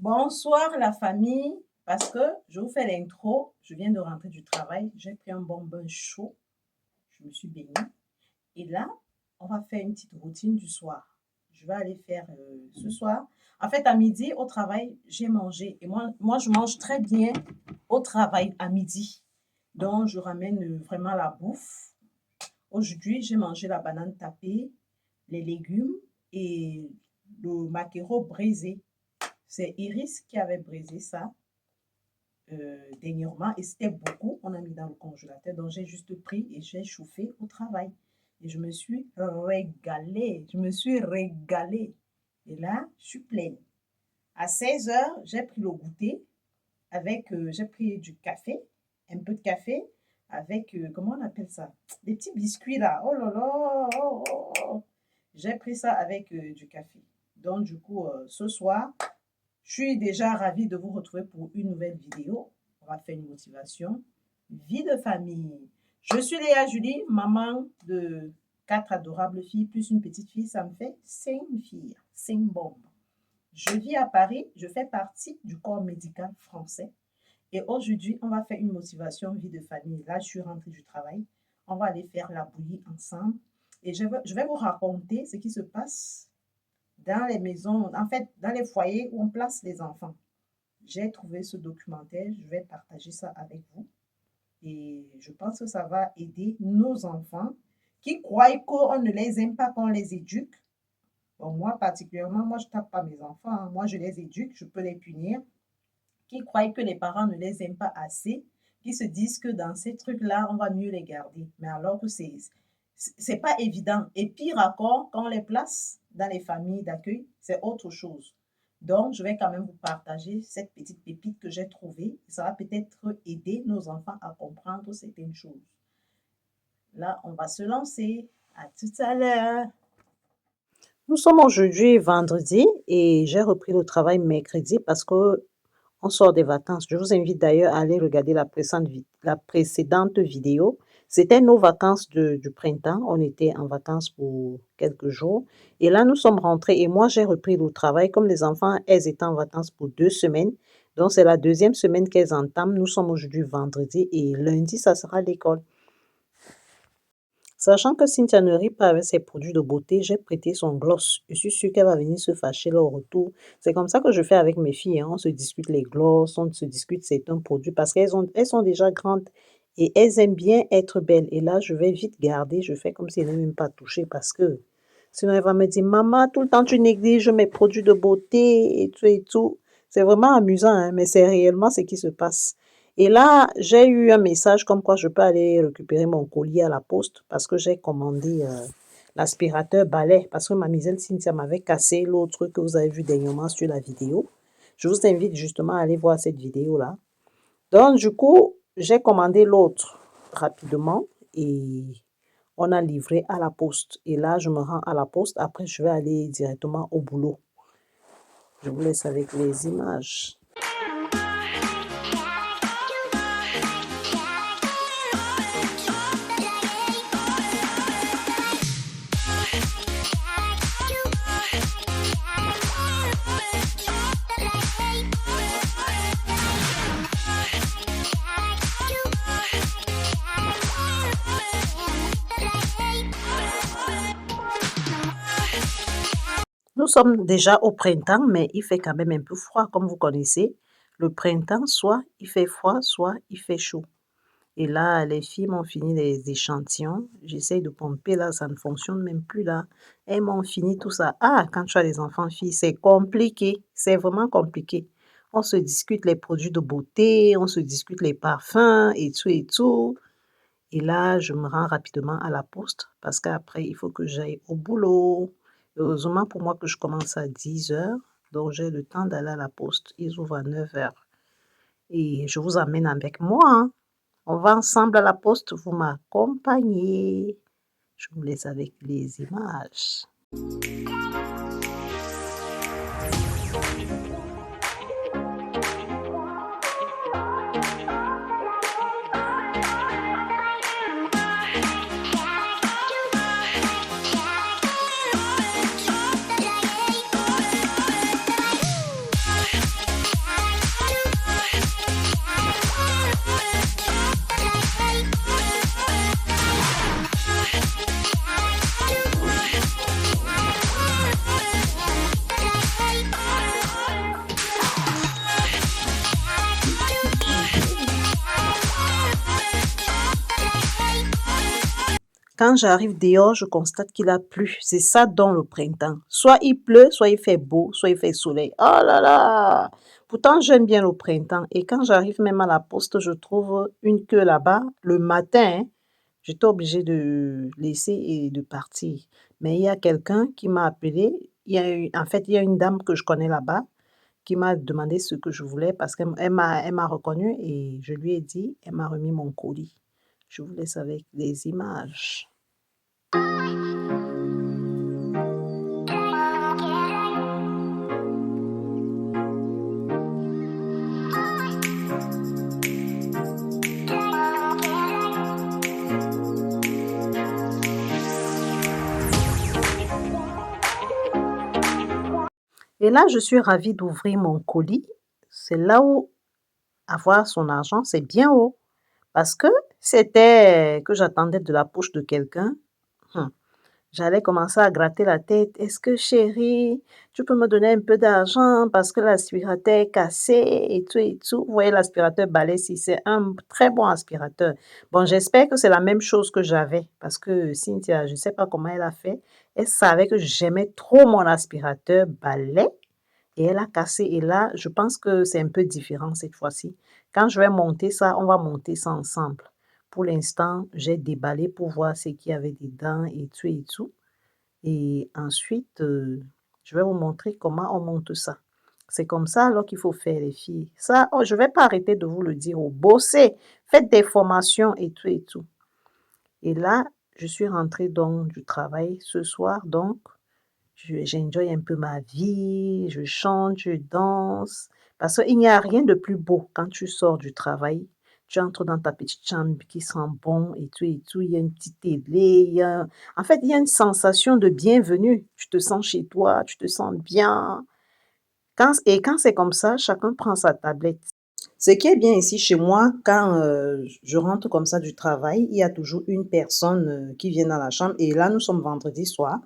Bonsoir la famille, parce que je vous fais l'intro, je viens de rentrer du travail, j'ai pris un bon bain chaud, je me suis baignée et là, on va faire une petite routine du soir. Je vais aller faire ce soir. En fait, à midi, au travail, j'ai mangé et moi, je mange très bien au travail à midi. Donc, je ramène vraiment la bouffe. Aujourd'hui, j'ai mangé la banane tapée, les légumes et le maquereau brisé. C'est Iris qui avait brisé ça dernièrement et c'était beaucoup. On a mis dans le congélateur. Donc, j'ai juste pris et j'ai chauffé au travail. Et je me suis régalée. Je me suis régalée. Et là, je suis pleine. À 16 heures, j'ai pris le goûter avec, j'ai pris du café, un peu de café avec, comment on appelle ça? Des petits biscuits là. Oh là là! Oh, oh, oh. J'ai pris ça avec du café. Donc, du coup, ce soir, je suis déjà ravie de vous retrouver pour une nouvelle vidéo. On va faire une motivation. Vie de famille. Je suis Léa Julie, maman de 4 adorables filles, plus une petite fille. Ça me fait 5 filles, 5 bombes. Je vis à Paris. Je fais partie du corps médical français. Et aujourd'hui, on va faire une motivation vie de famille. Là, je suis rentrée du travail. On va aller faire la bouillie ensemble. Et je vais vous raconter ce qui se passe dans les maisons, en fait, dans les foyers où on place les enfants. J'ai trouvé ce documentaire, je vais partager ça avec vous. Et je pense que ça va aider nos enfants qui croient qu'on ne les aime pas, qu'on les éduque. Bon, moi, particulièrement, moi, je ne tape pas mes enfants. Hein. Moi, je les éduque, je peux les punir. Qui croient que les parents ne les aiment pas assez, qui se disent que dans ces trucs-là, on va mieux les garder. Mais alors que c'est pas évident. Et pire encore, quand on les place dans les familles d'accueil, c'est autre chose. Donc, je vais quand même vous partager cette petite pépite que j'ai trouvée. Ça va peut-être aider nos enfants à comprendre certaines choses. Là, on va se lancer. À tout à l'heure. Nous sommes aujourd'hui vendredi et j'ai repris le travail mercredi parce que on sort des vacances. Je vous invite d'ailleurs à aller regarder la précédente vidéo. C'était nos vacances du printemps. On était en vacances pour quelques jours. Et là, nous sommes rentrés et moi, j'ai repris le travail. Comme les enfants, elles étaient en vacances pour 2 semaines. Donc, c'est la deuxième semaine qu'elles entament. Nous sommes aujourd'hui vendredi et lundi, ça sera l'école. Sachant que Cynthia ne rit pas avec ses produits de beauté, j'ai prêté son gloss. Je suis sûre qu'elle va venir se fâcher là au retour. C'est comme ça que je fais avec mes filles. Hein. On se discute les gloss, on se discute certains produits parce qu'elles sont déjà grandes et elles aiment bien être belles. Et là, je vais vite garder. Je fais comme si elles n'aiment même pas touché parce que sinon, elle va me dire, maman, tout le temps tu négliges mes produits de beauté et tout et tout. C'est vraiment amusant, hein, mais c'est réellement ce qui se passe. Et là, j'ai eu un message comme quoi je peux aller récupérer mon colis à la poste parce que j'ai commandé l'aspirateur balai parce que mademoiselle Cynthia m'avait cassé l'autre que vous avez vu dernièrement sur la vidéo. Je vous invite justement à aller voir cette vidéo-là. Donc, du coup, j'ai commandé l'autre rapidement et on a livré à la poste. Et là, je me rends à la poste. Après, je vais aller directement au boulot. Je vous laisse avec les images. Nous sommes déjà au printemps, mais il fait quand même un peu froid, comme vous connaissez. Le printemps, soit il fait froid, soit il fait chaud. Et là, les filles m'ont fini les échantillons. J'essaye de pomper, là, ça ne fonctionne même plus, là. Elles m'ont fini tout ça. Ah, quand tu as des enfants filles, c'est compliqué. C'est vraiment compliqué. On se discute les produits de beauté, on se discute les parfums et tout et tout. Et là, je me rends rapidement à la poste parce qu'après, il faut que j'aille au boulot. Heureusement pour moi que je commence à 10 heures, donc j'ai le temps d'aller à la poste. Ils ouvrent à 9 heures. Et je vous amène avec moi. Hein. On va ensemble à la poste, vous m'accompagnez. Je vous laisse avec les images. Quand j'arrive dehors, je constate qu'il a plu. C'est ça dans le printemps. Soit il pleut, soit il fait beau, soit il fait soleil. Oh là là! Pourtant, j'aime bien le printemps. Et quand j'arrive même à la poste, je trouve une queue là-bas. Le matin, hein, j'étais obligée de laisser et de partir. Mais il y a quelqu'un qui m'a appelé. En fait, il y a une dame que je connais là-bas qui m'a demandé ce que je voulais parce qu'elle m'a reconnue et je lui ai dit, elle m'a remis mon colis. Je vous laisse avec les images. Et là, je suis ravie d'ouvrir mon colis. C'est là où avoir son argent, c'est bien haut. Parce que c'était que j'attendais de la poche de quelqu'un. hum, J'allais commencer à gratter la tête. Est-ce que chérie, tu peux me donner un peu d'argent parce que l'aspirateur est cassé et tout et tout. Vous voyez l'aspirateur balai si c'est un très bon aspirateur. Bon, j'espère que c'est la même chose que j'avais parce que Cynthia, je ne sais pas comment elle a fait. Elle savait que j'aimais trop mon aspirateur balai et elle a cassé. Et là, je pense que c'est un peu différent cette fois-ci. Quand je vais monter ça, on va monter ça ensemble. Pour l'instant, j'ai déballé pour voir ce qu'il y avait dedans et tout et tout. Et ensuite, je vais vous montrer comment on monte ça. C'est comme ça alors qu'il faut faire les filles. Ça, oh, je ne vais pas arrêter de vous le dire. Oh, bossez, faites des formations et tout et tout. Et là, je suis rentrée donc du travail ce soir, donc j'enjoy un peu ma vie, je chante, je danse. Parce qu'il n'y a rien de plus beau quand tu sors du travail. Tu entres dans ta petite chambre qui sent bon et tout et tout. Il y a une petite télé. En fait, il y a une sensation de bienvenue. Tu te sens chez toi, tu te sens bien. Et quand c'est comme ça, chacun prend sa tablette. Ce qui est bien ici chez moi, quand je rentre comme ça du travail, il y a toujours une personne qui vient dans la chambre. Et là, nous sommes vendredi soir.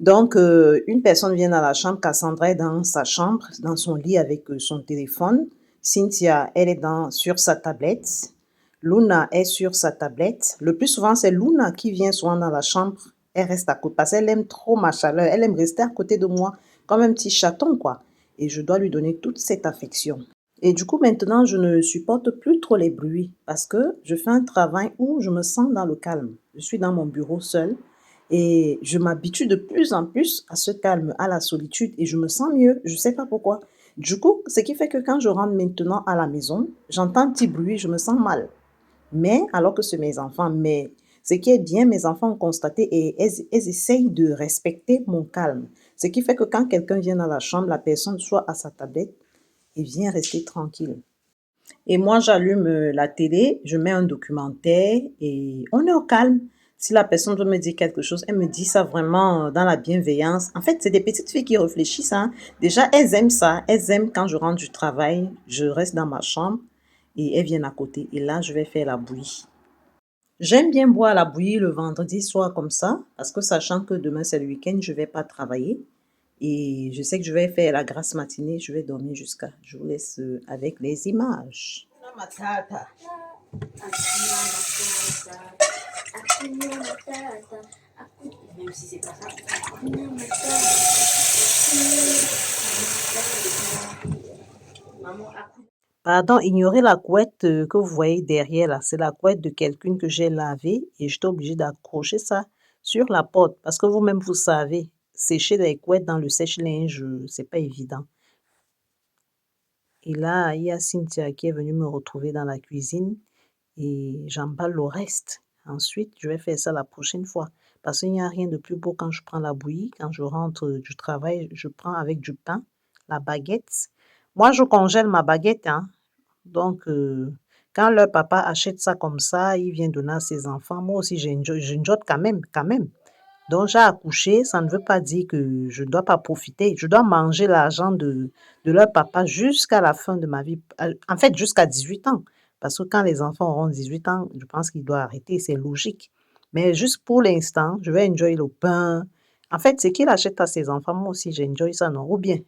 Donc, une personne vient dans la chambre, Cassandra est dans sa chambre, dans son lit avec son téléphone. Cynthia, elle est sur sa tablette. Luna est sur sa tablette. Le plus souvent, c'est Luna qui vient souvent dans la chambre. Elle reste à côté parce qu'elle aime trop ma chaleur. Elle aime rester à côté de moi comme un petit chaton, quoi. Et je dois lui donner toute cette affection. Et du coup, maintenant, je ne supporte plus trop les bruits parce que je fais un travail où je me sens dans le calme. Je suis dans mon bureau seule et je m'habitue de plus en plus à ce calme, à la solitude et je me sens mieux. Je ne sais pas pourquoi. Du coup, ce qui fait que quand je rentre maintenant à la maison, j'entends un petit bruit, je me sens mal. Mais, alors que c'est mes enfants, mais ce qui est bien, mes enfants ont constaté et elles essayent de respecter mon calme. Ce qui fait que quand quelqu'un vient dans la chambre, la personne soit à sa tablette et vient rester tranquille. Et moi, j'allume la télé, je mets un documentaire et on est au calme. Si la personne veut me dire quelque chose, elle me dit ça vraiment dans la bienveillance. En fait, c'est des petites filles qui réfléchissent, hein. Déjà, elles aiment ça. Elles aiment quand je rentre du travail, je reste dans ma chambre et elles viennent à côté. Et là, je vais faire la bouillie. J'aime bien boire la bouillie le vendredi soir comme ça, parce que sachant que demain c'est le week-end, je ne vais pas travailler. Et je sais que je vais faire la grasse matinée, je vais dormir jusqu'à. Je vous laisse avec les images. Matata. Hakuna matata, hakuna matata, même si c'est pas ça. Hakuna matata, maman, hakuna. Pardon, ignorez la couette que vous voyez derrière là. C'est la couette de quelqu'un que j'ai lavée et j'étais obligée d'accrocher ça sur la porte parce que vous-même vous savez, sécher les couettes dans le sèche-linge, c'est pas évident. Et là, il y a Cynthia qui est venue me retrouver dans la cuisine et j'emballe le reste. Ensuite, je vais faire ça la prochaine fois parce qu'il n'y a rien de plus beau quand je prends la bouillie. Quand je rentre du travail, je prends avec du pain, la baguette. Moi, je congèle ma baguette, hein. Donc, quand leur papa achète ça comme ça, il vient donner à ses enfants. Moi aussi, j'enjoy quand même, quand même. Donc, j'ai accouché, ça ne veut pas dire que je ne dois pas profiter. Je dois manger l'argent de leur papa jusqu'à la fin de ma vie. En fait, jusqu'à 18 ans. Parce que quand les enfants auront 18 ans, je pense qu'ils doivent arrêter, c'est logique. Mais juste pour l'instant, je vais enjoy le pain. En fait, ce qu'il achète à ses enfants, moi aussi, j'enjoy ça, non? Ou bien,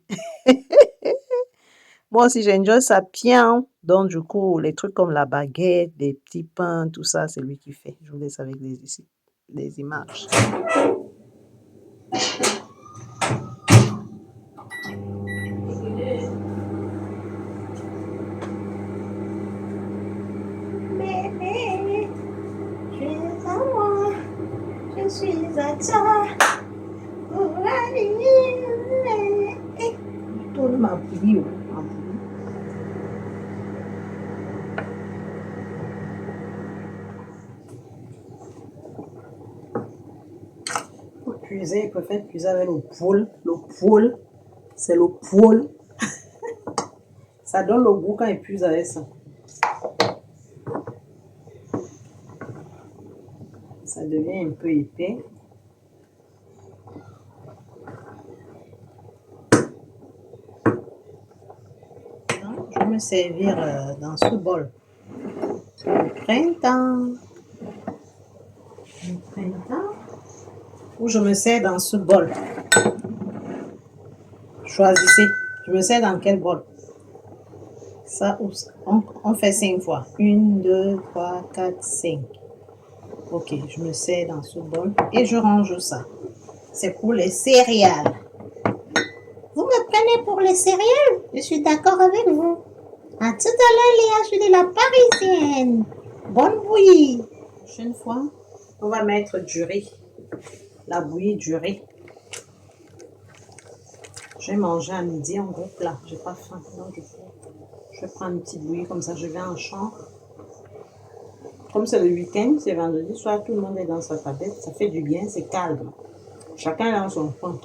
moi aussi, j'enjoy ça bien. Donc, du coup, les trucs comme la baguette, les petits pains, tout ça, c'est lui qui fait. Je vous laisse avec les ici. des images. Bébé, tu es à moi, je suis à toi. Pour la vie. Tourne ma bouillie, ma bouillie. Pour cuisiner, il préfère cuisiner avec le poêle. Le poêle, c'est le poêle. Ça donne le goût quand il cuise avec ça. Ça devient un peu épais. Je vais me servir dans ce bol. Le printemps. Le printemps. Ou je me sers dans ce bol. Choisissez. Je me sers dans quel bol? Ça, on fait 5 fois. 1, 2, 3, 4, 5. Ok, je me sers dans ce bol et je range ça. C'est pour les céréales. Vous me prenez pour les céréales? Je suis d'accord avec vous. À tout à l'heure, Léa, je suis de la parisienne. Bonne bouillie. La prochaine fois, on va mettre du riz. La bouillie du riz. Je vais manger à midi en gros plat. J'ai pas faim. Donc je vais prendre une petite bouillie comme ça. Je vais en chambre. Comme c'est le week-end, c'est vendredi soir, tout le monde est dans sa tablette. Ça fait du bien, c'est calme. Chacun est dans son coin.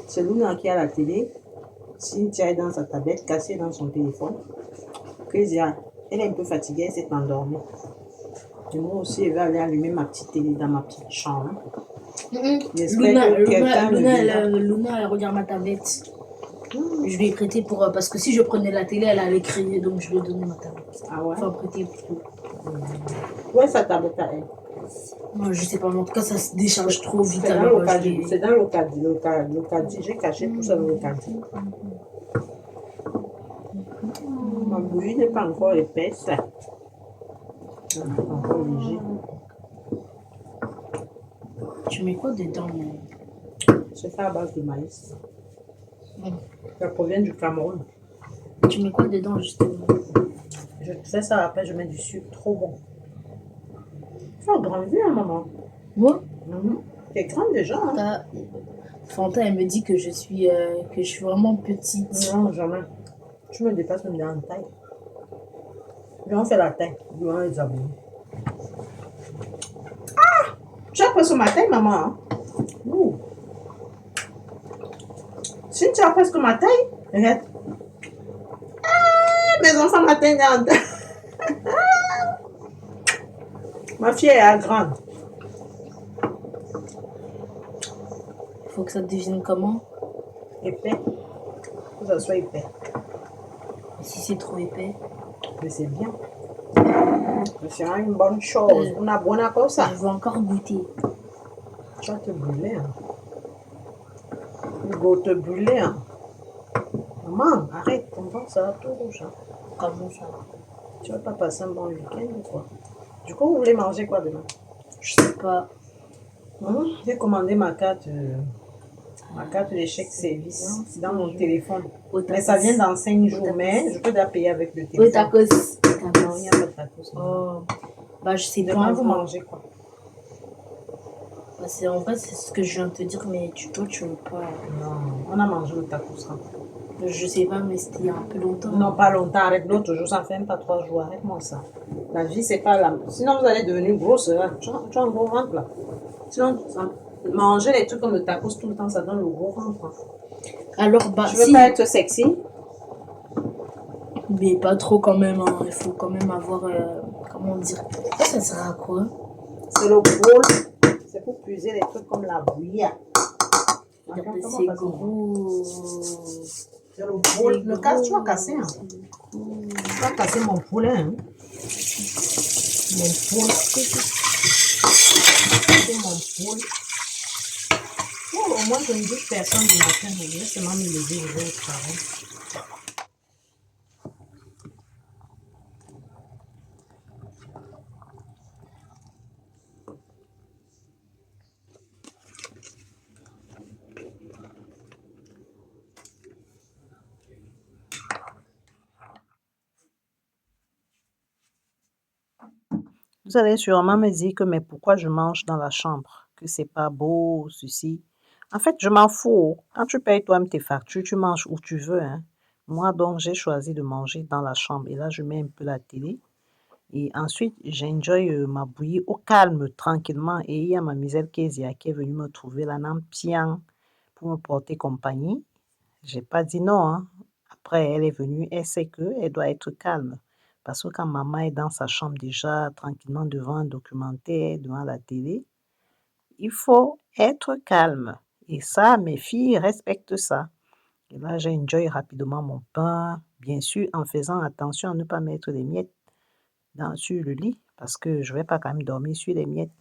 C'est Luna qui a la télé. Cynthia est dans sa tablette, cassée dans son téléphone. Kezia, elle est un peu fatiguée, elle s'est endormie. Et moi aussi, je vais aller allumer ma petite télé dans ma petite chambre. Luna, elle regarde ma tablette. Je lui ai prêté pour. Parce que si je prenais la télé, elle allait crier, donc je lui ai donné ma tablette. Ah ouais? Enfin, prêter plutôt. Où est sa tablette à elle? Moi, je sais pas, mais en tout cas, ça se décharge trop vite. C'est dans alors, le caddie. C'est dans le caddie. Le caddie, j'ai caché tout ça dans le caddie. Ma bouillie n'est pas encore épaisse. Elle n'est pas encore léger. Tu mets quoi dedans? C'est fait à base de maïs. Ça provient du Cameroun. Tu mets quoi dedans, justement? Je fais ça, après je mets du sucre, trop bon. Tu as grandi, hein, maman? Moi? T'es grande déjà, hein? Fanta, elle me dit que je suis vraiment petite. Non, jamais. Tu me dépasses même dans la taille. Viens, on fait la taille durant les abonnés. Ah! Tu as presque ma taille, maman, hein? Ouh. Si tu as presque ma taille, regarde. Ah, mes enfants m'atteignent en taille. Ma fille est grande. Faut que ça devienne comment? Épais. Que ça soit épais. Et si c'est trop épais? Mais c'est bien. C'est une bonne chose. On a bonne comme ça. Je veux encore goûter. Tu vas te brûler. Hein. Hugo, te brûler. Hein. Maman, arrête. Ton ventre, ça va tout rouge. Hein. Comment ça? Tu vas pas passer un bon week-end ou quoi? Du coup, vous voulez manger quoi demain? Je sais pas. J'ai commandé ma carte d'échec service dans mon téléphone. Mais ça vient dans 5 jours. Mais je peux déjà payer avec le téléphone. Oui, tacos. Non, il n'y a pas de tacos. Oh. Bah, je sais Demain, pas. vous mangez quoi? Bah, en vrai, c'est ce que je viens de te dire, mais toi, tu veux pas. Non, on a mangé le tacos. Hein. Je sais pas, mais c'était il y a un peu longtemps. Non, pas longtemps. Arrête l'autre jour, ça fait même pas 3 jours. Arrête-moi ça. La vie, c'est pas la. Sinon, vous allez devenir grosse. Là. Tu as un gros ventre là. Sinon, manger les trucs comme le tacos tout le temps, ça donne le gros ventre. Hein. Alors, bah, tu veux pas être sexy? Mais pas trop quand même. Hein. Il faut quand même avoir. Comment dire? Ça sert à quoi? C'est le bol. C'est pour puiser les trucs comme la bouillie. C'est gros. C'est le bol. Le casse, tu vas casser. Hein. Tu vas casser mon poulet. Hein. Mon poulet. C'est mon poulet. Oh, au moins, je ne douche personne du matin. Je vais seulement me lever et je vais au travail. Vous allez sûrement me dire que mais pourquoi je mange dans la chambre? Que c'est pas beau, ceci. En fait, je m'en fous. Quand tu payes toi-même tes factures, tu manges où tu veux, hein. Moi, donc, j'ai choisi de manger dans la chambre. Et là, je mets un peu la télé. Et ensuite, j'enjoy ma bouillie au calme, tranquillement. Et il y a ma misère Kezia qui est venue me trouver là, dans pian pour me porter compagnie. J'ai pas dit non, hein. Après, elle est venue, elle sait qu'elle doit être calme. Parce que quand maman est dans sa chambre déjà, tranquillement devant un documentaire, devant la télé, il faut être calme. Et ça, mes filles respectent ça. Et là, j'enjoy rapidement mon pain, bien sûr, en faisant attention à ne pas mettre des miettes sur le lit, parce que je vais pas quand même dormir sur les miettes.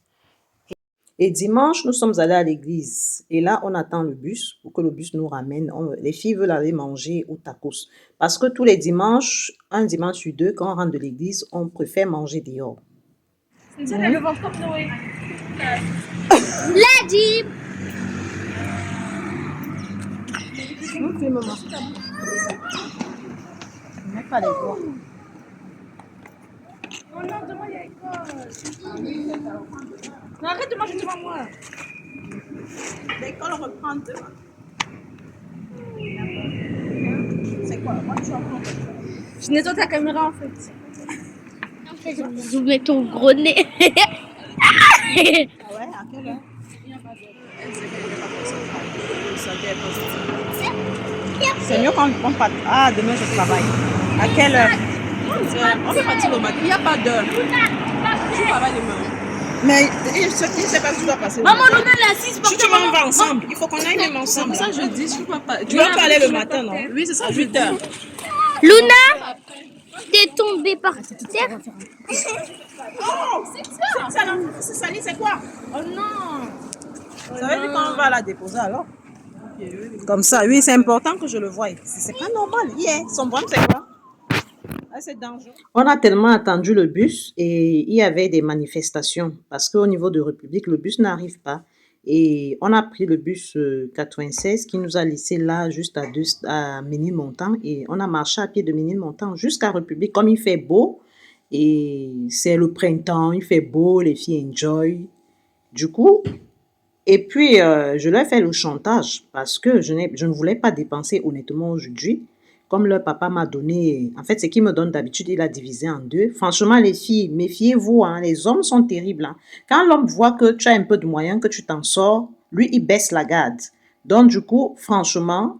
Et dimanche, nous sommes allés à l'église. Et là, on attend le bus pour que le bus nous ramène. Les filles veulent aller manger au tacos. Parce que tous les dimanches, un dimanche sur deux, quand on rentre de l'église, on préfère manger dehors. Le ventre comme Noé. Lady! Non, tu maman. Je n'ai pas les doigts. Oh non, demain il y a école. Non, arrête de manger devant moi. L'école reprend demain. C'est quoi? Moi, tu apprends. Je nettoie ta caméra en fait. En fait, je vais zoomer ton gros nez. Ah ouais? À quelle heure? C'est mieux quand on part. Ah, demain je travaille. À quelle heure? On est parti le matin. Il n'y a pas d'heure. Je travaille demain. Mais je ne sais pas si tu dois passer. Maman, Luna, elle est assise. Si tu vas, on va ensemble. Il faut qu'on aille même ensemble. Ça, je dis, tu vas pas. Tu vas pas aller le matin, non? Oui, c'est ça, À je 8 heures. Luna, t'es tombée par terre. Oh! Ça, non, c'est sali, c'est quoi? Oh non. Ça veut dire qu'on va la déposer alors? Comme ça, oui, c'est important que je le voie. C'est pas normal. Son problème, c'est quoi? Ah, c'est dangereux. On a tellement attendu le bus et il y avait des manifestations parce qu'au niveau de République, le bus n'arrive pas. Et on a pris le bus 96 qui nous a laissé là juste à Ménilmontant et on a marché à pied de Ménilmontant jusqu'à République. Comme il fait beau et c'est le printemps, il fait beau, les filles enjoy. Du coup, et puis je leur ai fait le chantage parce que je ne voulais pas dépenser honnêtement aujourd'hui. Comme leur papa m'a donné, en fait, ce qu'il me donne d'habitude, il a divisé en deux. Franchement, les filles, méfiez-vous, hein, les hommes sont terribles. Hein. Quand l'homme voit que tu as un peu de moyens, que tu t'en sors, lui, il baisse la garde. Donc, du coup, franchement,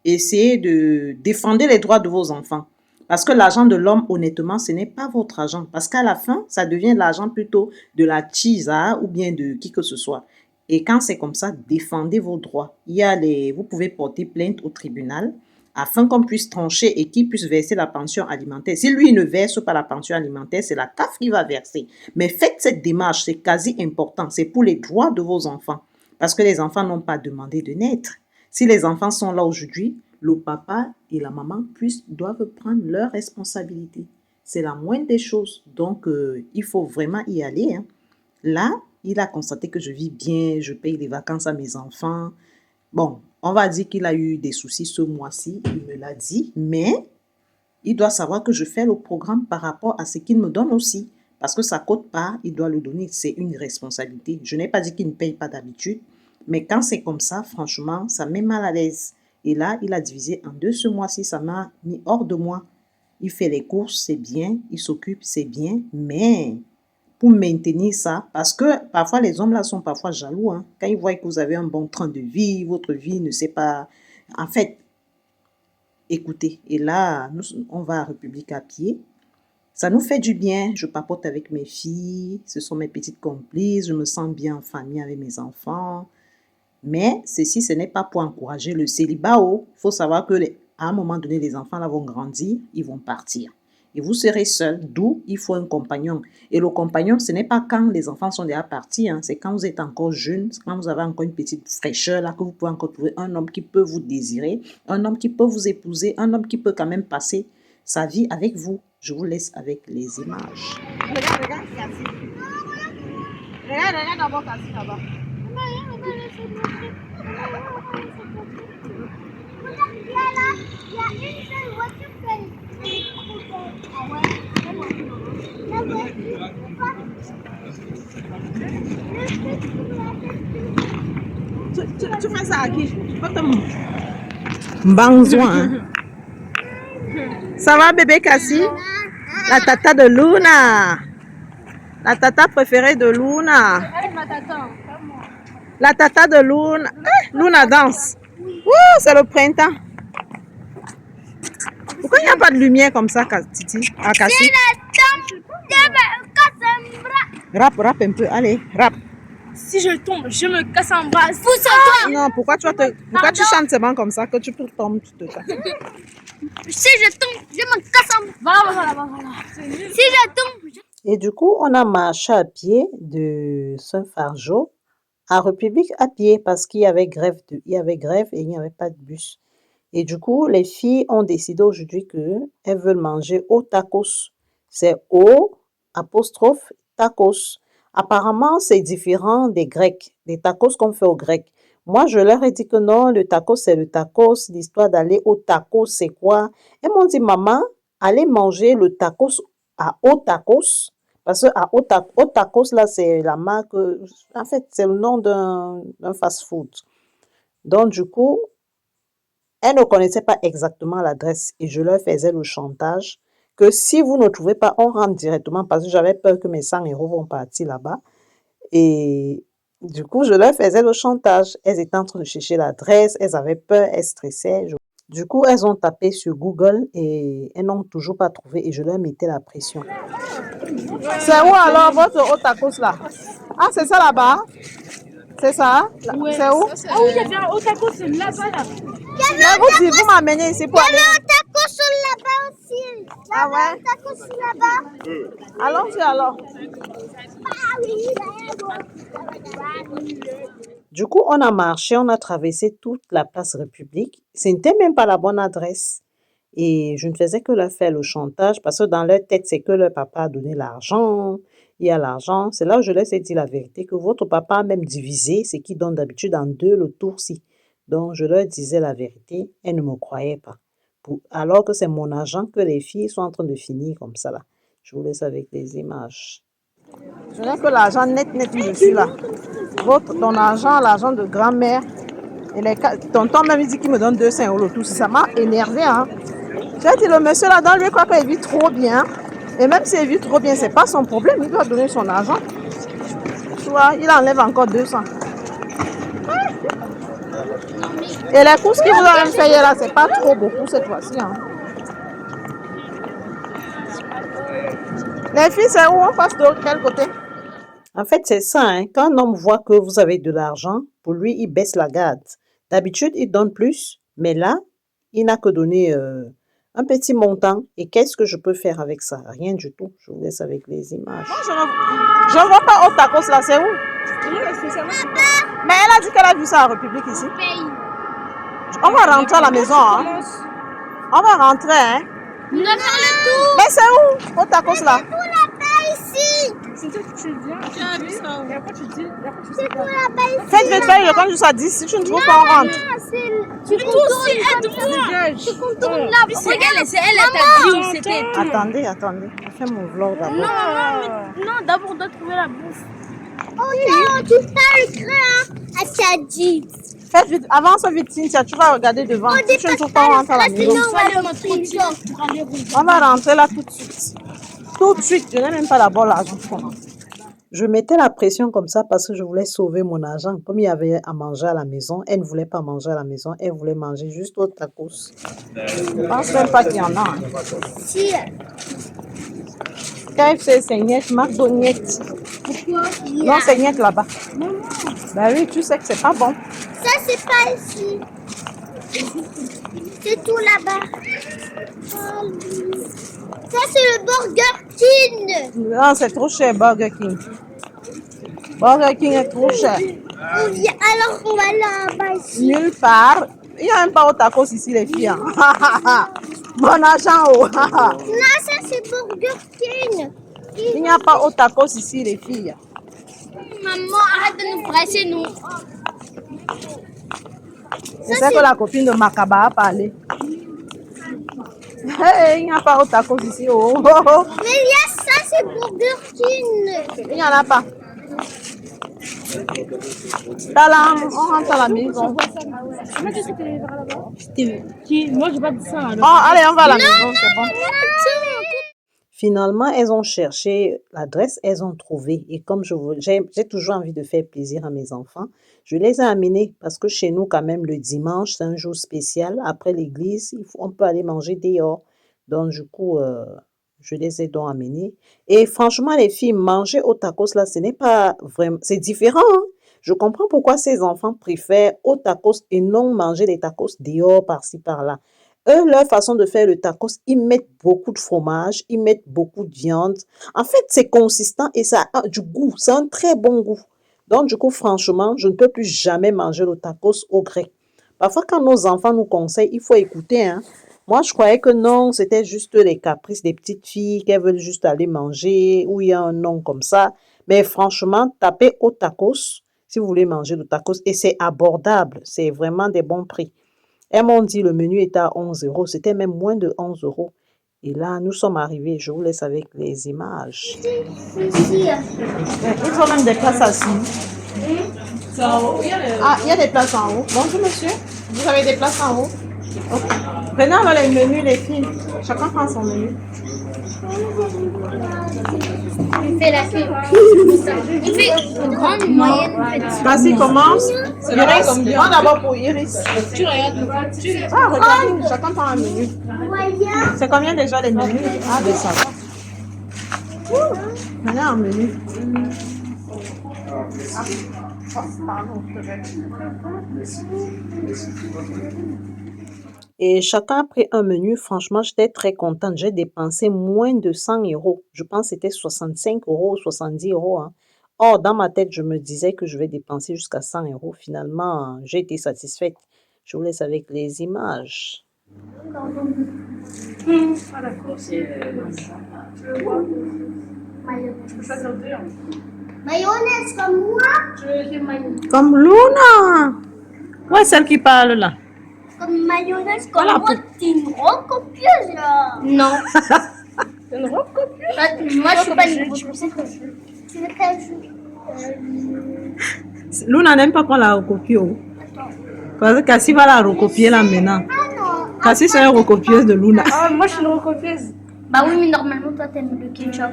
essayez de défendre les droits de vos enfants. Parce que l'argent de l'homme, honnêtement, ce n'est pas votre argent. Parce qu'à la fin, ça devient l'argent plutôt de la tisa ou bien de qui que ce soit. Et quand c'est comme ça, défendez vos droits. Vous pouvez porter plainte au tribunal afin qu'on puisse trancher et qu'il puisse verser la pension alimentaire. Si lui ne verse pas la pension alimentaire, c'est la CAF qui va verser. Mais faites cette démarche, c'est quasi important. C'est pour les droits de vos enfants. Parce que les enfants n'ont pas demandé de naître. Si les enfants sont là aujourd'hui, le papa et la maman doivent prendre leurs responsabilités. C'est la moindre des choses. Donc, il faut vraiment y aller. Hein. Là, il a constaté que je vis bien, je paye les vacances à mes enfants. Bon, on va dire qu'il a eu des soucis ce mois-ci, il me l'a dit, mais il doit savoir que je fais le programme par rapport à ce qu'il me donne aussi. Parce que ça ne coûte pas, il doit le donner, c'est une responsabilité. Je n'ai pas dit qu'il ne paye pas d'habitude, mais quand c'est comme ça, franchement, ça met mal à l'aise. Et là, il a divisé en deux ce mois-ci, ça m'a mis hors de moi. Il fait les courses, c'est bien, il s'occupe, c'est bien, mais pour maintenir ça, parce que parfois les hommes là sont parfois jaloux, hein. Quand ils voient que vous avez un bon train de vie, votre vie ne sait pas... En fait, écoutez, et là, on va à République à pied. Ça nous fait du bien, je papote avec mes filles, ce sont mes petites complices, je me sens bien en famille avec mes enfants. Mais ceci, ce n'est pas pour encourager le célibat. Il faut savoir que à un moment donné, les enfants là vont grandir, ils vont partir. Et vous serez seul, d'où il faut un compagnon. Et le compagnon, ce n'est pas quand les enfants sont déjà partis, hein, c'est quand vous êtes encore jeune, quand vous avez encore une petite fraîcheur, là, que vous pouvez encore trouver un homme qui peut vous désirer, un homme qui peut vous épouser, un homme qui peut quand même passer sa vie avec vous. Je vous laisse avec les images. Regarde, d'abord Cassie là-bas. Il y a une seule voiture qui est la voiture, Tu fais ça à qui? Bangzouan. Ça va, bébé Cassie? La tata de Luna. La tata préférée de Luna. La tata de Luna. Luna danse. C'est le printemps. Pourquoi il n'y a pas de lumière comme ça, Titi? À Cassie? Rap un peu. Allez, rap. Si je tombe, je me casse en bas. Pousse-toi. Non, pourquoi tu chantes seulement comme ça que tu tombes, tu te casses? Si je tombe, je me casse en bas. Voilà. Si je tombe, Et du coup, on a marché à pied de Saint-Fargeau à République à pied parce qu'il y avait grève et il n'y avait pas de bus. Et du coup, les filles ont décidé aujourd'hui qu'elles veulent manger au tacos. C'est O apostrophe tacos. Apparemment, c'est différent des Grecs, des tacos qu'on fait aux Grecs. Moi, je leur ai dit que non, le tacos, c'est le tacos. L'histoire d'aller au tacos, c'est quoi? Elles m'ont dit, maman, allez manger le tacos à au tacos. Parce que à au tacos, là, c'est la marque, en fait, c'est le nom d'un fast-food. Donc, du coup, elles ne connaissaient pas exactement l'adresse et je leur faisais le chantage que si vous ne trouvez pas, on rentre directement parce que j'avais peur que mes 100 € vont partir là-bas. Et du coup, je leur faisais le chantage. Elles étaient en train de chercher l'adresse, elles avaient peur, elles stressaient. Du coup, elles ont tapé sur Google et elles n'ont toujours pas trouvé et je leur mettais la pression. C'est où alors votre haut tacos là? Ah, c'est ça là-bas? C'est ça? Ouais. C'est où? Ah oui, il y avait un haut tacos, c'est là-bas là. Vous m'amenez ici pour aller. tacos sur là-bas aussi. Ah ouais? Tacos sur là-bas. Allons-y alors. Du coup, on a marché, on a traversé toute la place République. Ce n'était même pas la bonne adresse. Et je ne faisais que leur faire le chantage parce que dans leur tête, c'est que leur papa a donné l'argent. Il y a l'argent. C'est là où je leur ai dit la vérité, que votre papa a même divisé ce qu'il donne d'habitude en 2 le tour-ci. Donc, je leur disais la vérité. Elles ne me croyaient pas. Alors que c'est mon argent que les filles sont en train de finir comme ça là. Je vous laisse avec les images. Je n'ai que l'argent net, je suis là. Ton argent, l'argent de grand-mère. Et tonton même dit qu'il me donne 200 € le tout. Ça m'a énervé. Hein. J'ai dit, le monsieur là-dedans, lui, croit qu'il vit trop bien. Et même s'il vit trop bien, c'est pas son problème. Il doit donner son argent. Tu vois, il enlève encore 200. Et les courses qu'il vous a même fait là, c'est pas trop beaucoup cette fois-ci. Hein. Les filles, c'est où on passe de quel côté? En fait, c'est ça. Hein. Quand un homme voit que vous avez de l'argent, pour lui, il baisse la garde. D'habitude, il donne plus, mais là, il n'a que donné un petit montant. Et qu'est-ce que je peux faire avec ça? Rien du tout. Je vous laisse avec les images. Je ne vois pas au tacos là, c'est où? Mais elle a dit qu'elle a vu ça en République ici. On va rentrer à la maison. Hein. On va rentrer. Hein. On doit faire le tour. Mais c'est où au tacos là? C'est tout là-bas ici. C'est ça que tu viens. Et après tu dis. C'est tout là-bas ici. Faites vite, je compte jusqu'à 10. Si tu ne trouves pas, on rentre. Tu contournes là. C'est elle, t'a dit où c'était. Attendez. Je fais mon vlog d'abord. Non, d'abord on doit trouver la bouffe. Oh non, tu parles craint. Elle t'a dit. Faites vite, avance vite, Cynthia, tu vas regarder devant. Si tu ne trouves pas, on rentre à la maison. On va rentrer là tout de suite. Tout de suite, je n'ai même pas d'abord l'argent pour rentrer. Je mettais la pression comme ça parce que je voulais sauver mon argent. Comme il y avait à manger à la maison, elle ne voulait pas manger à la maison, elle voulait manger juste au tacos. Je ne pense même pas qu'il y en a. Hein. Si. KFC, c'est Niet, McDonald's. Pourquoi? Non, c'est Niet là-bas. Ben oui, tu sais que c'est pas bon. Ça, c'est pas ici. C'est tout là-bas. Ça, c'est le Burger King. Non, c'est trop cher, Burger King. Burger King est trop cher. Alors, on va là-bas ici. Nulle part. Il n'y a même pas au tacos ici, les filles. Hein. Mon argent. Oh. Non, ça, c'est Burger King. Il n'y a pas au tacos ici, les filles. Maman, arrête de nous presser, nous. C'est ça que la copine de Makaba a parlé. Hey, il n'y a pas au tacos ici. Oh. Mais il y a ça, c'est Burger King. Il n'y en a pas. Là, là, on rentre à la maison. Moi, j'ai pas dit ça. Oh, allez, on va à la maison, c'est bon. Finalement, elles ont cherché l'adresse, elles ont trouvé. Et comme j'ai toujours envie de faire plaisir à mes enfants, je les ai amenés parce que chez nous, quand même, le dimanche, c'est un jour spécial. Après l'église, on peut aller manger dehors. Donc, du coup, je les ai donc amenés. Et franchement, les filles, manger au tacos, là, ce n'est pas vraiment... C'est différent, hein. Je comprends pourquoi ces enfants préfèrent au tacos et non manger des tacos dehors, par-ci, par-là. Eux, leur façon de faire le tacos, ils mettent beaucoup de fromage, ils mettent beaucoup de viande. En fait, c'est consistant et ça a du goût. C'est un très bon goût. Donc, du coup, franchement, je ne peux plus jamais manger le tacos au grec. Parfois, quand nos enfants nous conseillent, il faut écouter, hein. Moi, je croyais que non, c'était juste les caprices des petites filles qu'elles veulent juste aller manger, ou il y a un nom comme ça. Mais franchement, tapez au tacos si vous voulez manger le tacos et c'est abordable. C'est vraiment des bons prix. Elles m'ont dit le menu était à 11 euros. C'était même moins de 11 euros. Et là, nous sommes arrivés. Je vous laisse avec les images. Ils ont même des places assises. Ah, il y a des places en haut. Bonjour, monsieur. Vous avez des places en haut? Ok. Venez, on a les menus, les filles. Chacun prend son menu. Il fait la queue. Il fait une grande, une moyenne, une petite. Vas-y, commence. Iris, prends d'abord pour Iris. Tu regardes. Ah, regardez, chacun prend un menu. C'est combien déjà les menus? Ah, ben ça va. Venez un menu. Et chacun a pris un menu. Franchement, j'étais très contente. J'ai dépensé moins de 100 euros. Je pense que c'était 65 euros, 70 euros. Hein. Or, dans ma tête, je me disais que je vais dépenser jusqu'à 100 euros. Finalement, j'ai été satisfaite. Je vous laisse avec les images. Mayonnaise comme moi. Comme Luna. Ouais, celle qui parle là. Comme mayonnaise comme Voilà, moi. T'es une grande copieuse là. Non. C'est une robe copieuse. Moi, je suis pas une grande copieuse. Tu veux quel jeu? Luna n'aime pas qu'on la recopie. Parce que Cassie va la recopier là maintenant. Ah non. Cassie, c'est une recopieuse de Luna. Ah, moi, je suis une recopieuse. Bah oui, mais normalement, toi, t'aimes le ketchup.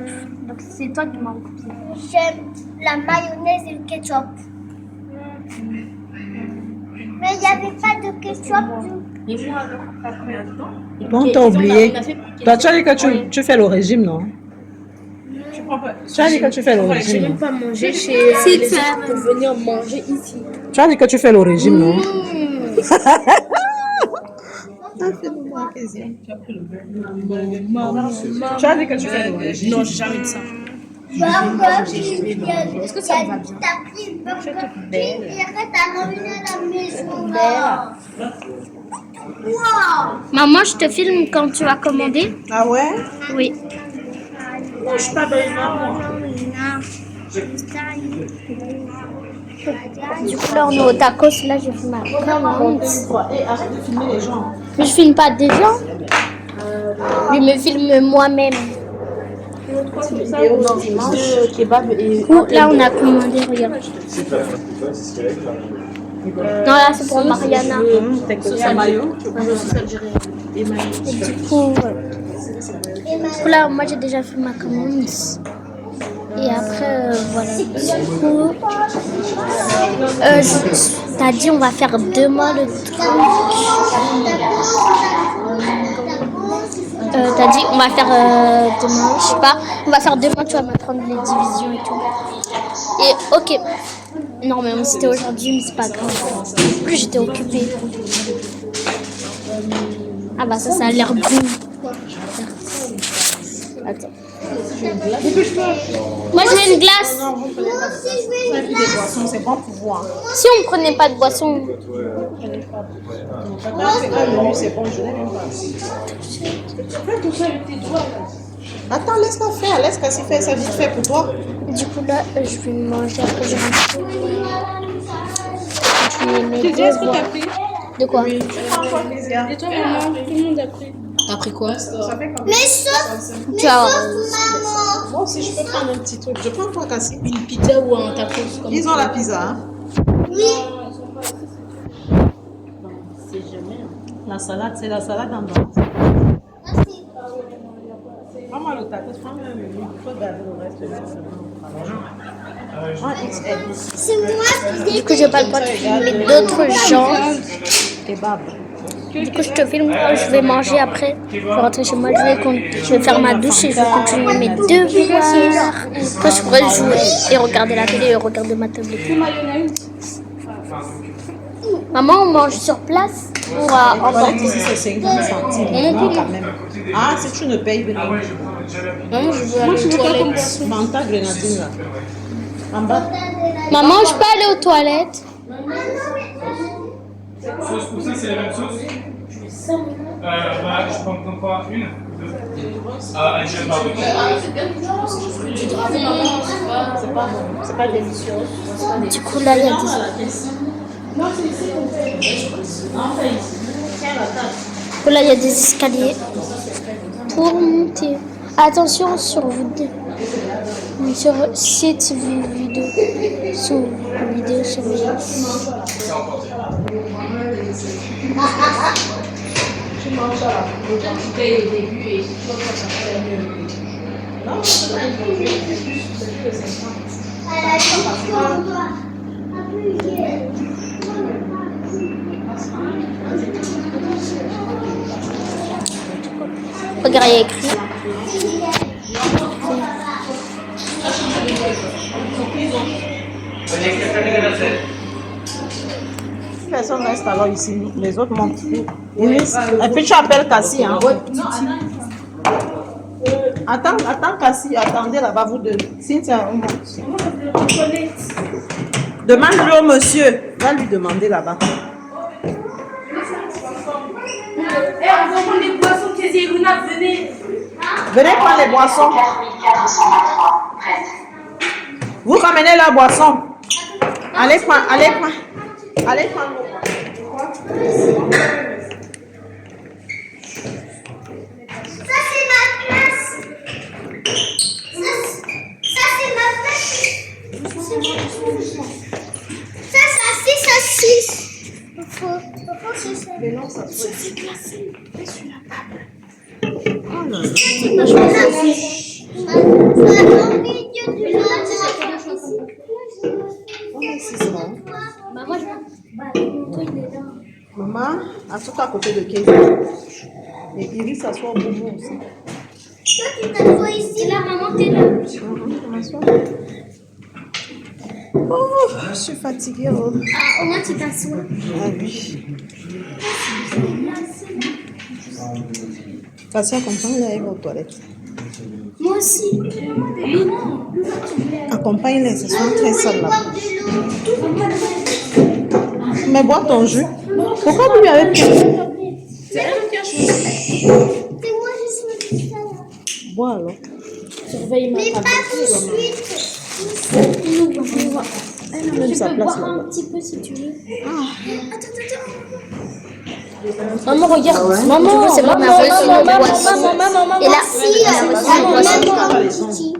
Donc, c'est toi qui m'as recopié. J'aime la mayonnaise et le ketchup. Mais il n'y avait pas de ketchup. Et moi, alors, t'as combien de temps? Bon, t'as oublié. Toi, tu as dit que tu fais le régime, non? Tu prends pas. Tu as dit que tu fais le J'ai régime. même Non? pas mangé chez les autres pour venir manger ici. Tu as dit que tu fais le régime, non? Tu as dit que tu fais le régime. Non, j'ai jamais dit ça. Est-ce que ça va bien? T'as pris le Burger King et après t'as ramené à la maison. Wow. Maman, je te filme quand tu vas commander. Ah ouais? Oui. Je suis pas belle, maman. Du coup, là, on est au tacos. Là, je filme ma commande. Arrête de filmer les gens. Mais je filme pas des gens. Je me filme moi-même. De kebab et. Du coup, là, on a commandé, regarde. Non, là, c'est pour Mariana. C'est maillot. Et du coup, là, moi, j'ai déjà fait ma commande. Et après, voilà. Du coup, t'as dit, on va faire demain le truc. T'as dit, on va faire demain, je sais pas. On va faire demain, tu vas m'apprendre les divisions et tout. Et ok. Non, mais c'était aujourd'hui, mais c'est pas grave. En plus, j'étais occupée. Ah bah ça a l'air bon. Attends. Moi, je veux une glace. C'est bon pour voir. Si on prenait pas de boisson. C'est bon, je l'ai même pas. Attends, laisse-la faire. Laisse Cassie faire ça vite fait pour toi. Du coup, là, je vais manger après, je rentre. Je vais mettre Est-ce que t'as pris? De quoi? Et toi, maman, tout le monde a pris. T'as pris quoi? Ça fait comme Mais sauf Tu as maman. Moi aussi, je peux prendre un petit truc. Je prends quoi, Cassie? une pizza ou un tacos comme Ils ont la pizza, hein? Oui. C'est jamais. La salade, c'est la salade en bas. Merci. Prends-moi le tacos, prends-moi un menu. Il faut garder le reste de la XL. C'est moi qui Du coup, j'ai pas le droit de filmer d'autres gens. Kebab. Du coup, je te filme quand je vais manger après. Je vais rentrer chez moi, je vais faire ma douche et je vais continuer mes devoirs. Après, je pourrais jouer et regarder la télé et regarder ma tablette. Maman, on mange sur place ou à Toilette ici, c'est 50 centimes. Non, quand même. Ah, si tu ne payes rien. Maman, je veux aller aux toilettes. Fanta grenadine, là. En bas. Maman, je peux aller aux toilettes? Sauce pour ça, c'est la même sauce je prends quoi? Une? Deux? Ah, un gel barbecue. C'est pas délicieux. Du coup, là, il y a des escaliers pour monter. Attention sur vous deux. Sur cette vidéo. Sur vidéo surveillance. Regarde, il y a écrit. Personne reste alors ici. Les autres montent. Iris, et puis tu appelles Cassie. Hein? Attends Cassie. Attendez là-bas, vous deux. Cynthia, on monte. Demande-le au monsieur. Va lui demander là-bas. On va prendre les boissons, Kézia et Luna, venez. Venez prendre les boissons. Vous ramenez la boisson. Allez prendre vos boissons. Ça c'est ma classe. Ça c'est ma classe. Ça 6. Mais non, ça se fait. Maman, assois-toi à côté de Kézia. Et Iris s'assoit au bout aussi. Toi tu t'assois ici. Là maman t'es là. Oh, je suis fatiguée. Oh. Ah, au moins tu t'assois. Ah oui. Cassie, accompagne-les avec aux toilettes. Moi aussi. Accompagne-les, ce sont très sales là. Mais bois ton jus. Pourquoi vous lui avez pris? C'est moi je suis ça là. Bois alors. Mais pas tout de suite. Elle a même sa place Boire là-bas. un petit peu si tu veux. Maman, regarde. Maman, c'est pas ma reçu une boisson. Et là, Si, elle a reçu une boisson. Titi.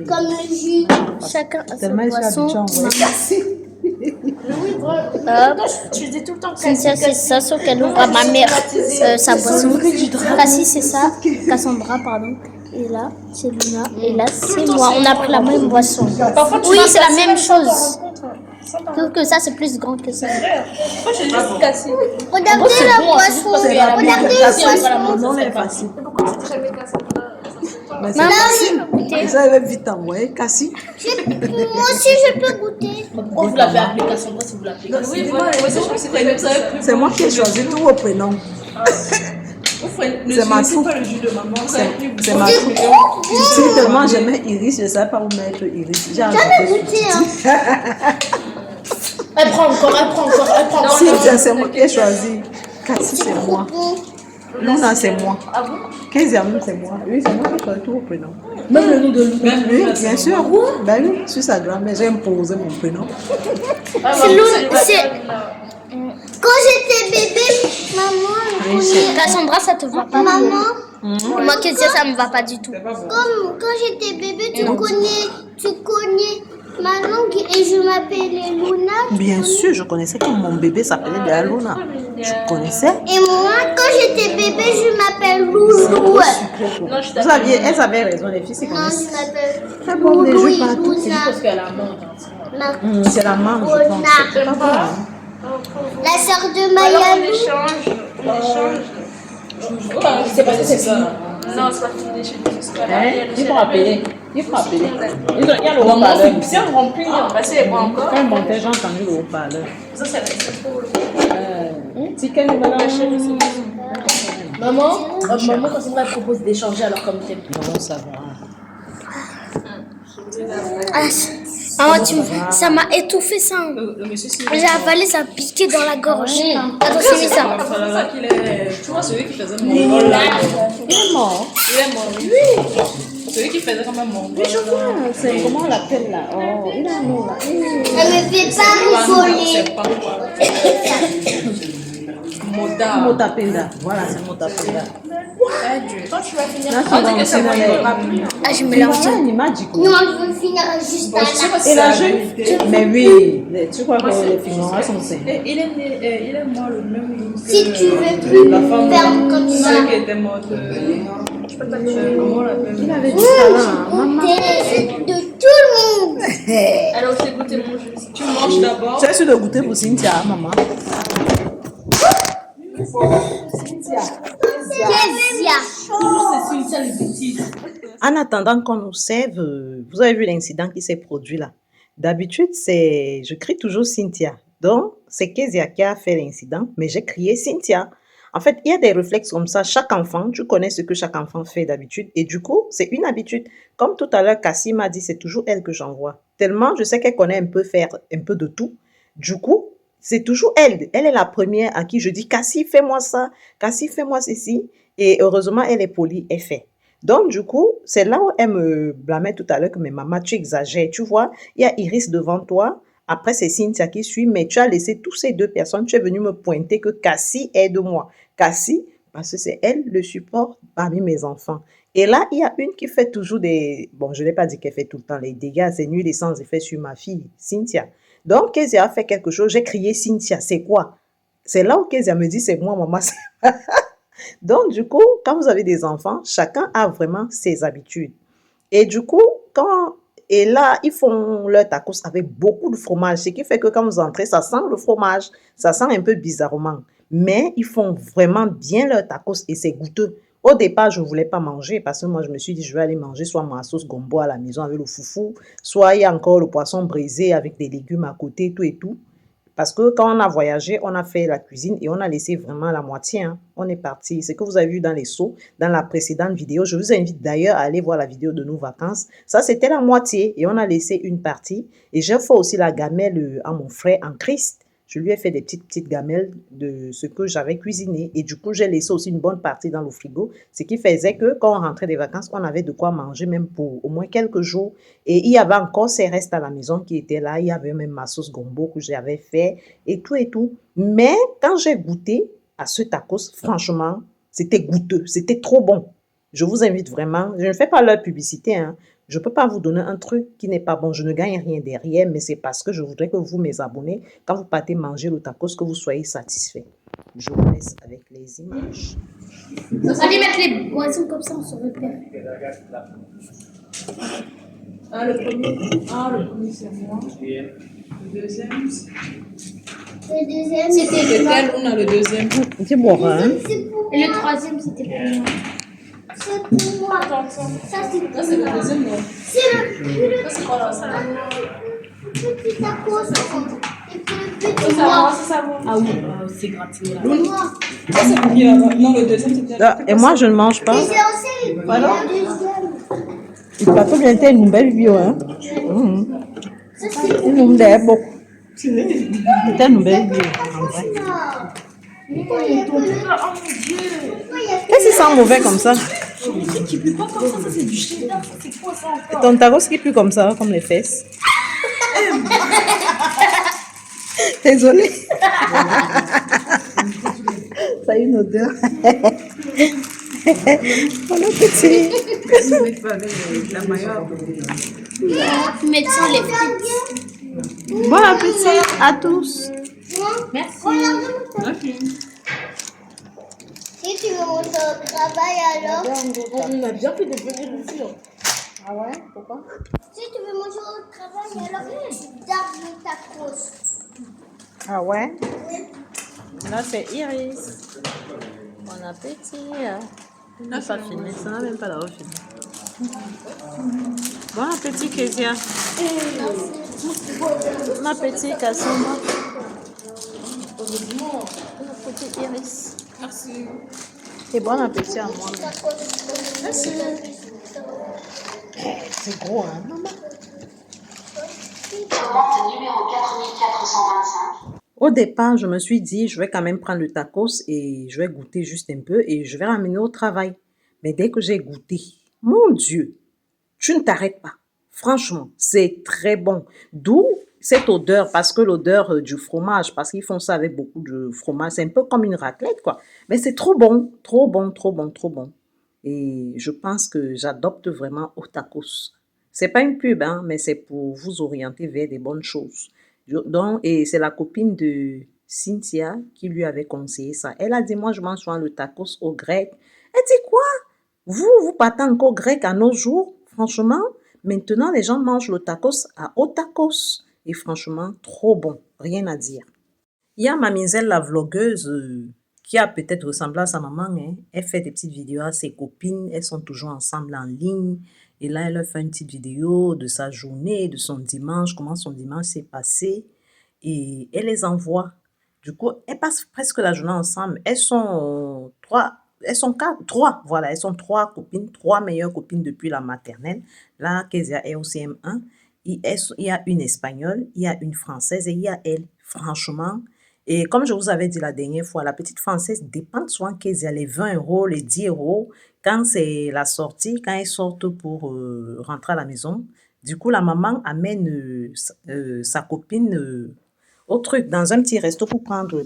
Comme le jus. Chacun a sa Tellement je suis boisson. habituée à envoyer. Hop. Cynthia, c'est ça, sauf qu'elle ouvre à ma mère sa boisson. Cassie, c'est ça. Cassandra, pardon. Et là, c'est Luna. Et là, c'est moi. On a pris la même boisson. Oui, c'est la même chose. Sauf que ça, c'est plus grand que ça. Regardez c'est la bon, c'est juste boisson. parce qu'il y a la Regardez Cassie, la boisson. non, elle est facile. Mais c'est Maman, facile. goûtez. Ça, elle va vite t'envoyer. Cassie. Moi aussi je peux goûter. Pourquoi vous l'avez appelé Cassandra si vous l'appelez Cassie? Oui, moi, je crois que c'était même ça. C'est moi qui ai choisi tous vos prénoms. C'est ma fou. pas le jus de maman. C'est ma fou. Si tellement j'aimais Iris, je ne savais pas où mettre Iris. J'ai Jamais ajouté. goûté hein. Elle prend encore. Cynthia, c'est moi qui ai choisi. Cassie, c'est moi. Luna, c'est moi. Ah bon? Kézia, c'est moi. Oui, c'est moi qui ai choisi tous vos prénoms. Même le nom de Luna. Oui, bien sûr. Ben oui, je suis sa grand-mère, j'ai imposé mon prénom. C'est Quand j'étais bébé, maman, Cassandra, ça te va pas? maman, Moi, Kezia, ça me va pas du tout. comme quand j'étais bébé, tu connais ma langue et je m'appelais Luna. Bien sûr, je connaissais quand mon bébé s'appelait de la Luna. Je connaissais. Et moi, quand j'étais bébé, je m'appelle Loulou. Elles avaient raison, les filles, c'est comme Non, ça. je m'appelle Très bon, les Loulou jeux et partout. Luna. C'est la maman, je pense. C'est pas bon, hein. La sœur de Maya. C'est parce que c'est ça. Non, c'est pas fini chez nous. Il faut appeler. Il faut appeler. Il y a le haut-parleur. Bien rempli, on va passer les bras encore. Quand montait, j'ai entendu le haut-parleur. Ça, c'est c'est quel numéro? Maman, quand on me propose d'échanger alors comme t'es. Non, ça va. Maman, ça m'a étouffé ça. J'ai avalé, ça a piqué dans la gorge. Attends, j'ai mis ça. Tu vois celui qui faisait mon rôle là. Il est mort. Il est mort, oui. Celui qui faisait comme un mongol. Oui, je vois. C'est comment on l'appelle là? Oh, il a un nom là. Elle me fait pas rigoler. Motapenda. Voilà, c'est Motapenda. Quand tu vas finir, Là, tu vas que c'est enseigner mongol. Ah, je mélange. Il m'a dit quoi? Non, je veux finir juste à la Et la jeune? Mais oui, tu crois que les filles noires sont saines? Il est mort le même jour que Si tu veux plus la femme faire comme ça. celle qui était morte. Je peux pas dire comment on l'appelle. Il avait du talent, maman. De tout le monde. Alors, c'est goûter mon jus. Tu manges d'abord. Tu as su de goûter pour Cynthia, maman? Kezia. En attendant qu'on nous serve, vous avez vu l'incident qui s'est produit là. D'habitude, je crie toujours Cynthia. Donc, c'est Kezia qui a fait l'incident, mais j'ai crié Cynthia. En fait, il y a des réflexes comme ça. Chaque enfant, tu connais ce que chaque enfant fait d'habitude. Et du coup, c'est une habitude. Comme tout à l'heure, Cassie m'a dit, c'est toujours elle que j'envoie. Tellement, je sais qu'elle connaît un peu faire un peu de tout. Du coup, c'est toujours elle. Elle est la première à qui je dis, Cassie, fais-moi ça. Cassie, fais-moi ceci. Et heureusement, elle est polie, elle fait. Donc, du coup, c'est là où elle me blâmait tout à l'heure que, mais maman, tu exagères. Tu vois, il y a Iris devant toi. Après, c'est Cynthia qui suit, mais tu as laissé toutes ces deux personnes. Tu es venu me pointer que Cassie aide moi. Cassie, parce que c'est elle le support parmi mes enfants. Et là, il y a une qui fait toujours des... Bon, je ne l'ai pas dit qu'elle fait tout le temps les dégâts, c'est nul et sans effet sur ma fille, Cynthia. Donc, Kezia a fait quelque chose, j'ai crié Cynthia, c'est quoi? C'est là où Kezia me dit, c'est moi, maman. Donc, du coup, quand vous avez des enfants, chacun a vraiment ses habitudes. Et du coup, et là, ils font leur tacos avec beaucoup de fromage, ce qui fait que quand vous entrez, ça sent le fromage, ça sent un peu bizarrement. Mais ils font vraiment bien leur tacos et c'est goûteux. Au départ, je ne voulais pas manger parce que moi, je me suis dit, je vais aller manger soit ma sauce gombo à la maison avec le foufou, soit il y a encore le poisson brisé avec des légumes à côté, tout et tout. Parce que quand on a voyagé, on a fait la cuisine et on a laissé vraiment la moitié. Hein. On est parti. C'est ce que vous avez vu dans les seaux, dans la précédente vidéo. Je vous invite d'ailleurs à aller voir la vidéo de nos vacances. Ça, c'était la moitié et on a laissé une partie. Et j'ai fait aussi la gamelle à mon frère en Christ. Je lui ai fait des petites gamelles de ce que j'avais cuisiné. Et du coup, j'ai laissé aussi une bonne partie dans le frigo. Ce qui faisait que quand on rentrait des vacances, on avait de quoi manger même pour au moins quelques jours. Et il y avait encore ces restes à la maison qui étaient là. Il y avait même ma sauce gombo que j'avais fait et tout et tout. Mais quand j'ai goûté à ce tacos, franchement, c'était goûteux. C'était trop bon. Je vous invite vraiment. Je ne fais pas leur publicité, hein. Je ne peux pas vous donner un truc qui n'est pas bon. Je ne gagne rien derrière, mais c'est parce que je voudrais que vous, mes abonnés, quand vous partez manger le tacos, que vous soyez satisfaits. Je vous laisse avec les images. Allez mettre les boissons comme ça, on se repère. Ah, le premier, c'est moi. Le deuxième, C'était lequel? On a le deuxième. C'est bon, hein? Et le troisième, c'était pour moi. C'est pour moi. Ça, c'est Ça, c'est le deuxième, non? C'est le Ça, c'est quoi là? Ça, petit tacos. Et puis le ça petit va, moi. ça va. Ah oui, c'est gratuit là. Moi. Ça, c'est pour qui là-bas? Non, le deuxième, c'était. Et moi, je ne mange Et pas. c'est aussi le deuxième. Il va pas bien être une belle bio, hein? Ça, c'est Une nouvelle beaucoup. C'était une nouvelle bio, en vrai. pourquoi il y a que le... Qu'est-ce qui sent mauvais comme ça? Qui pue pas comme ça, c'est du cheddar. C'est quoi ça encore? Ton tacos qui pue comme ça, comme les fesses. Désolée. a une odeur. Bon appétit. Médecin, les frites. Bon appétit à tous. Merci. Si tu veux monter au travail alors, On a bien fait de venir ici. Ah ouais? Pourquoi? si tu veux manger au travail alors, tu gardes le tacos. Ah ouais? Oui. Là, c'est Iris. Bon appétit. On n'a pas filmé, ça n'a même pas l'air filmé. Bon appétit, Kezia. Bon appétit, Cassandra. Bon appétit, Iris. Merci. Et bon appétit à moi. Merci. C'est gros, hein, maman? Commande numéro 4425. Au départ, je me suis dit, je vais quand même prendre le tacos et je vais goûter juste un peu et je vais ramener au travail. Mais dès que j'ai goûté, mon Dieu, tu ne t'arrêtes pas. Franchement, c'est très bon. D'où cette odeur, parce que l'odeur du fromage, parce qu'ils font ça avec beaucoup de fromage, c'est un peu comme une raclette, quoi. Mais c'est trop bon, trop bon, trop bon, trop bon. Et je pense que j'adopte vraiment au tacos. C'est pas une pub, hein, mais c'est pour vous orienter vers des bonnes choses. Donc, et c'est la copine de Cynthia qui lui avait conseillé ça. Elle a dit, moi, je mange souvent le tacos au grec. Elle dit, quoi? Vous partez encore grec à nos jours? Franchement, maintenant, les gens mangent le tacos au tacos. Et franchement, trop bon. Rien à dire. Il y a Mamizelle, la vlogueuse, qui a peut-être ressemblé à sa maman. Hein. Elle fait des petites vidéos à ses copines. Elles sont toujours ensemble en ligne. Et là, elle a fait une petite vidéo de sa journée, de son dimanche, comment son dimanche s'est passé. Et elle les envoie. Du coup, elles passent presque la journée ensemble. Elles sont trois, voilà. Elles sont trois copines, trois meilleures copines depuis la maternelle. Là, Kezia est au CM1. Il y a une espagnole, il y a une française et il y a elle. Franchement, et comme je vous avais dit la dernière fois, la petite française dépend souvent Kezia, les 20 euros, les 10 euros. Quand c'est la sortie, quand elles sortent pour rentrer à la maison, du coup, la maman amène sa copine au truc, dans un petit resto pour prendre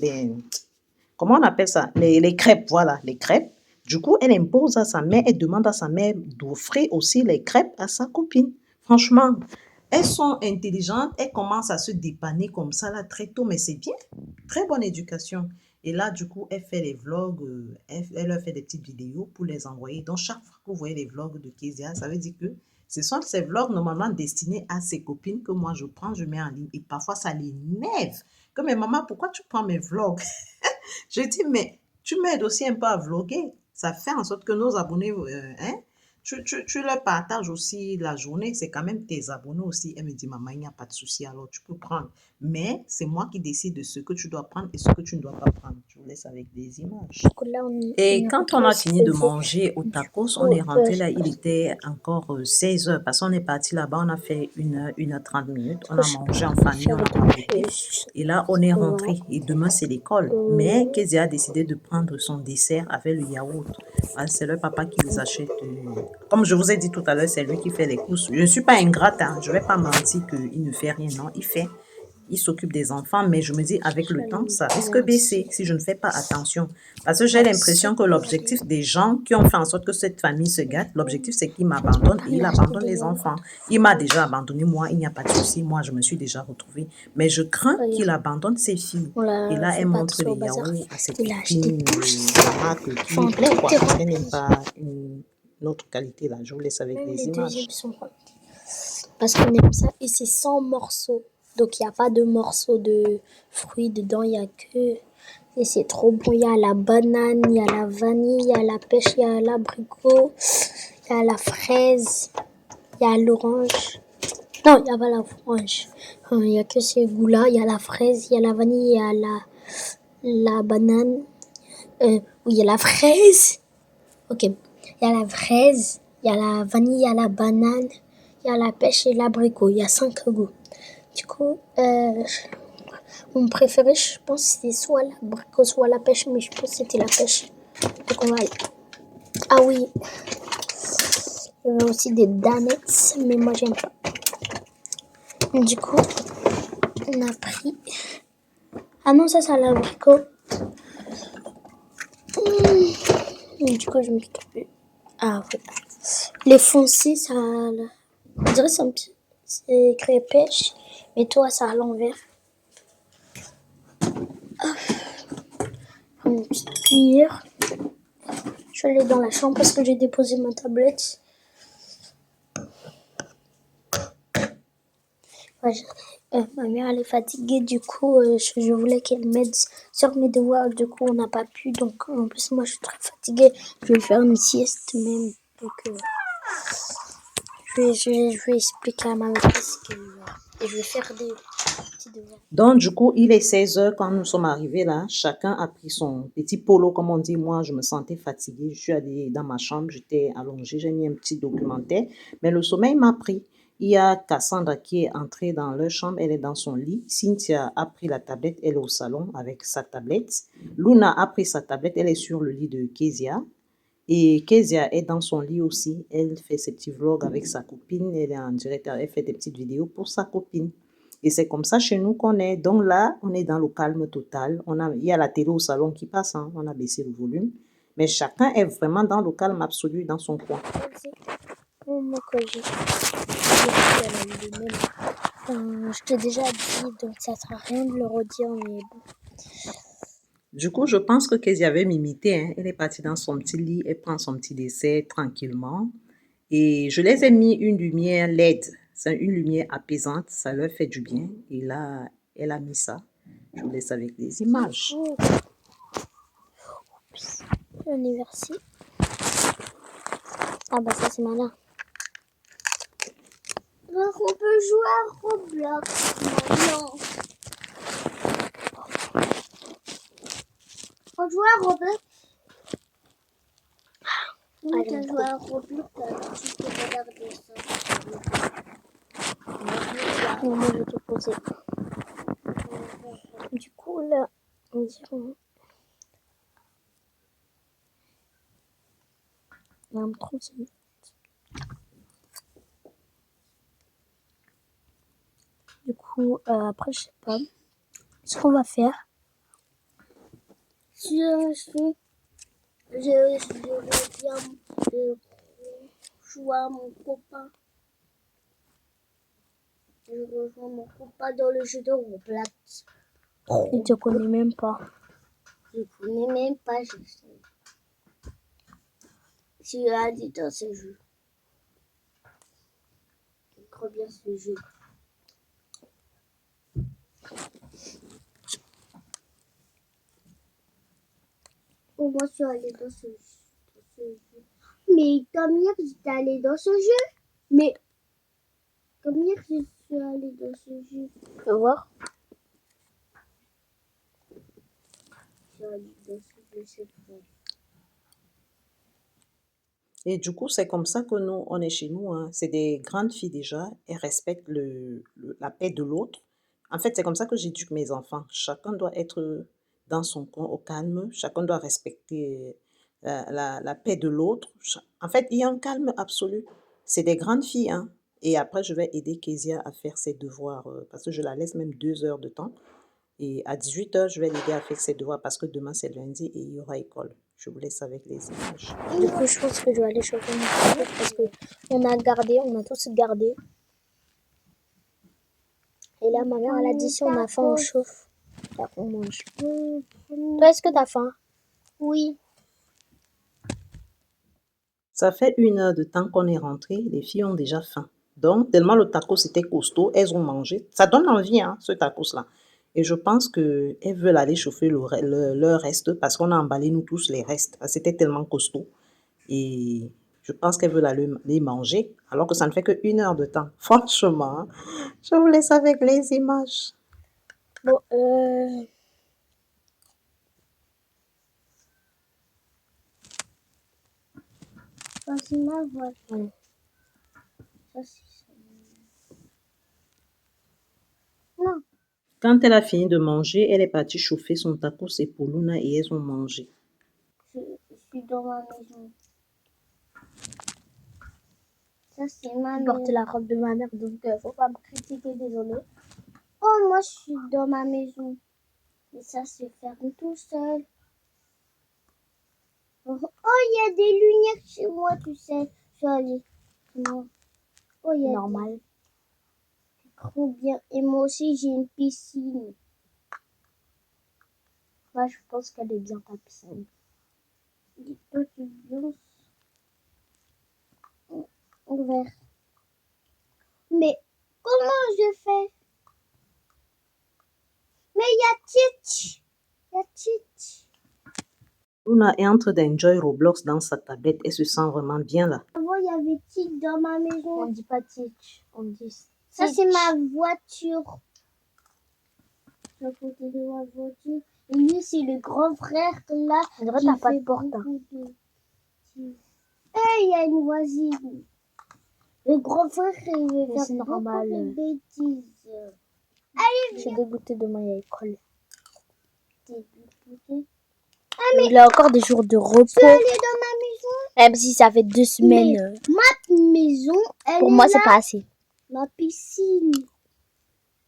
comment on appelle ça? Les crêpes, voilà, les crêpes. Du coup, elle impose à sa mère, elle demande à sa mère d'offrir aussi les crêpes à sa copine. Franchement, elles sont intelligentes, elles commencent à se dépanner comme ça là très tôt, mais c'est bien. Très bonne éducation. Et là, du coup, elle fait les vlogs, elle leur fait des petites vidéos pour les envoyer. Donc, chaque fois que vous voyez les vlogs de Kezia, ça veut dire que ce sont ces vlogs normalement destinés à ses copines que moi je prends, je mets en ligne. Et parfois, ça l'énerve. Comme, mais maman, pourquoi tu prends mes vlogs? Je dis, mais tu m'aides aussi un peu à vlogger. Ça fait en sorte que nos abonnés, hein, tu leur partages aussi la journée. C'est quand même tes abonnés aussi. Elle me dit, maman, il n'y a pas de souci, alors tu peux prendre. Mais c'est moi qui décide de ce que tu dois prendre et ce que tu ne dois pas prendre. Je vous laisse avec des images. Et quand on a fini de manger au tacos, on est rentré là, il était encore 16 heures parce qu'on est parti là-bas, on a fait 1h30 minutes, on a mangé en famille, on a papoté. Et là, on est rentré et demain, c'est l'école. Mais Kezia a décidé de prendre son dessert avec le yaourt. Ah, c'est le papa qui les achète. Comme je vous ai dit tout à l'heure, c'est lui qui fait les courses. Je ne suis pas ingrate, hein. Je ne vais pas mentir qu'il ne fait rien, non, il fait. Il s'occupe des enfants, mais je me dis, avec le temps, ça risque de baisser si je ne fais pas attention. Parce que j'ai l'impression que l'objectif des gens qui ont fait en sorte que cette famille se gâte, l'objectif, c'est qu'il m'abandonne et il abandonne les enfants. Il m'a déjà abandonné, moi, il n'y a pas de souci. Moi, je me suis déjà retrouvée. Mais je crains qu'il abandonne ses filles. Et là, elle montre les yaourts à ses copines, la marque qui lui plaît, quoi. Parce qu'elle n'aime pas une autre qualité, là. Je vous laisse avec les images. Parce qu'on aime ça et c'est 100 morceaux. Donc, il n'y a pas de morceaux de fruits dedans, il n'y a que... Et c'est trop bon. Il y a la banane, il y a la vanille, il y a la pêche, il y a l'abricot, il y a la fraise, il y a l'orange. Non, il n'y a pas l'orange. Il n'y a que ces goûts-là. Il y a la fraise, il y a la vanille, il y a la banane. Oui, il y a la fraise. Ok. Il y a la fraise, il y a la vanille, il y a la banane, il y a la pêche et l'abricot. Il y a 5 goûts. Du coup, mon préféré, je pense, c'était soit l'abricot, soit la pêche, mais je pense que c'était la pêche. Donc, on va aller. Ah oui, il y avait aussi des danettes, mais moi, j'aime pas. Du coup, on a pris... Ah non, ça, c'est l'abricot. Et du coup, je me suis trompée. Ah ouais. Les foncés, ça... On dirait que c'est écrit pêche. Mais toi, ça à l'envers. Une petite cuillère. Je suis allée dans la chambre parce que j'ai déposé ma tablette. Ouais, ma mère, elle est fatiguée. Du coup, je voulais qu'elle m'aide sur mes devoirs. Du coup, on n'a pas pu. Donc, en plus, moi, je suis très fatiguée. Je vais faire une sieste même. Donc, je vais expliquer à ma maîtresse et je vais faire des petits devoirs. Donc, du coup, il est 16 heures quand nous sommes arrivés là. Chacun a pris son petit polo, comme on dit. Moi, je me sentais fatiguée. Je suis allée dans ma chambre, j'étais allongée, j'ai mis un petit documentaire. Mais le sommeil m'a pris. Il y a Cassandra qui est entrée dans leur chambre, elle est dans son lit. Cynthia a pris la tablette, elle est au salon avec sa tablette. Luna a pris sa tablette, elle est sur le lit de Kezia. Et Kezia est dans son lit aussi. Elle fait ses petits vlogs avec sa copine. Elle est en direct, elle fait des petites vidéos pour sa copine. Et c'est comme ça chez nous qu'on est. Donc là, on est dans le calme total. Il y a la télé au salon qui passe, hein. On a baissé le volume. Mais chacun est vraiment dans le calme absolu dans son coin. Oh, moi, quand je t'ai déjà dit, donc ça sert à rien de le redire, mais bon. Du coup, je pense que Kezia avait m'imiter, hein. Elle est partie dans son petit lit, elle prend son petit dessert tranquillement. Et je les ai mis une lumière LED. C'est une lumière apaisante, ça leur fait du bien. Et là, elle a mis ça. Je vous laisse avec des images. L'anniversaire. Ah bah ça c'est malin. Donc on peut jouer à Roblox maintenant. On joue à Roblox. Oui, tu as joué à Roblox, tu peux regarder ça. Non, moi je vais te poser. Du coup là, on dirait... Il y a un 30 minutes. Du coup, après, je sais pas ce qu'on va faire. Je viens de jouer à mon copain. Je rejoins mon copain dans le jeu de Roblox. Il te connaît même pas. Je connais même pas, je sais. Tu as dit dans ce jeu. C'est trop bien ce jeu. Oh, moi, je suis allée dans ce jeu. Mais comme hier, j'étais allée dans ce jeu. Mais comme hier, je suis allée dans ce jeu. Tu peux voir? Je suis allée dans ce jeu, c'est vrai. Et du coup, c'est comme ça que nous, on est chez nous, hein. C'est des grandes filles déjà. Elles respectent la paix de l'autre. En fait, c'est comme ça que j'éduque mes enfants. Chacun doit être dans son coin au calme. Chacun doit respecter la paix de l'autre. En fait, il y a un calme absolu. C'est des grandes filles, hein. Et après, je vais aider Kezia à faire ses devoirs parce que je la laisse même 2 heures de temps. Et à 18 heures, je vais l'aider à faire ses devoirs parce que demain, c'est lundi et il y aura école. Je vous laisse avec les images. Du coup, je pense que je vais aller chauffer mon four parce qu'on a tous gardé. Et là, ma mère, elle a dit si on a faim, on chauffe. Là, on mange. Toi, est-ce que t'as faim? Oui. Ça fait 1 heure de temps qu'on est rentré, les filles ont déjà faim. Donc, tellement le tacos était costaud, elles ont mangé. Ça donne envie, hein, ce tacos-là. Et je pense qu'elles veulent aller chauffer leur reste parce qu'on a emballé nous tous les restes. C'était tellement costaud. Et je pense qu'elles veulent aller les manger alors que ça ne fait que 1 heure de temps. Franchement, hein. Je vous laisse avec les images. Bon, vas-y, ma voix. Ouais. Ça, c'est... Non. Quand elle a fini de manger, elle est partie chauffer son tacos et pour Luna et elles ont mangé. Je suis dans ma maison. Ça, c'est ma mère. Porter la robe de ma mère, donc faut pas me critiquer, désolé. Oh, moi, je suis dans ma maison. Et ça se ferme tout seul. Oh, il y a des lumières chez moi, tu sais. Je vais aller. Non. Oh, il y a normal. Trop bien. Et moi aussi, j'ai une piscine. Moi, je pense qu'elle est bien ta piscine. Dis-toi, tu viens. Ouvert. Mais comment je fais? Mais il y a Titch. Il y a Titch. Luna est en train d'enjoy Roblox dans sa tablette et se sent vraiment bien là. Avant, il y avait Titch dans ma maison. On dit pas Titch, on dit Stitch. Ça, c'est ma voiture. À côté de ma voiture. Et lui, c'est le grand frère là. On dirait que t'as pas de porte. Il y a une voisine. Le grand frère, il veut faire normal. Beaucoup de bêtises. Allez, je suis dégoûtée, demain il y a l'école. Il a encore des jours de repos. Je vais aller dans ma maison. Même si ça fait 2 semaines. Ma maison, elle pour moi, c'est pas assez. Ma piscine.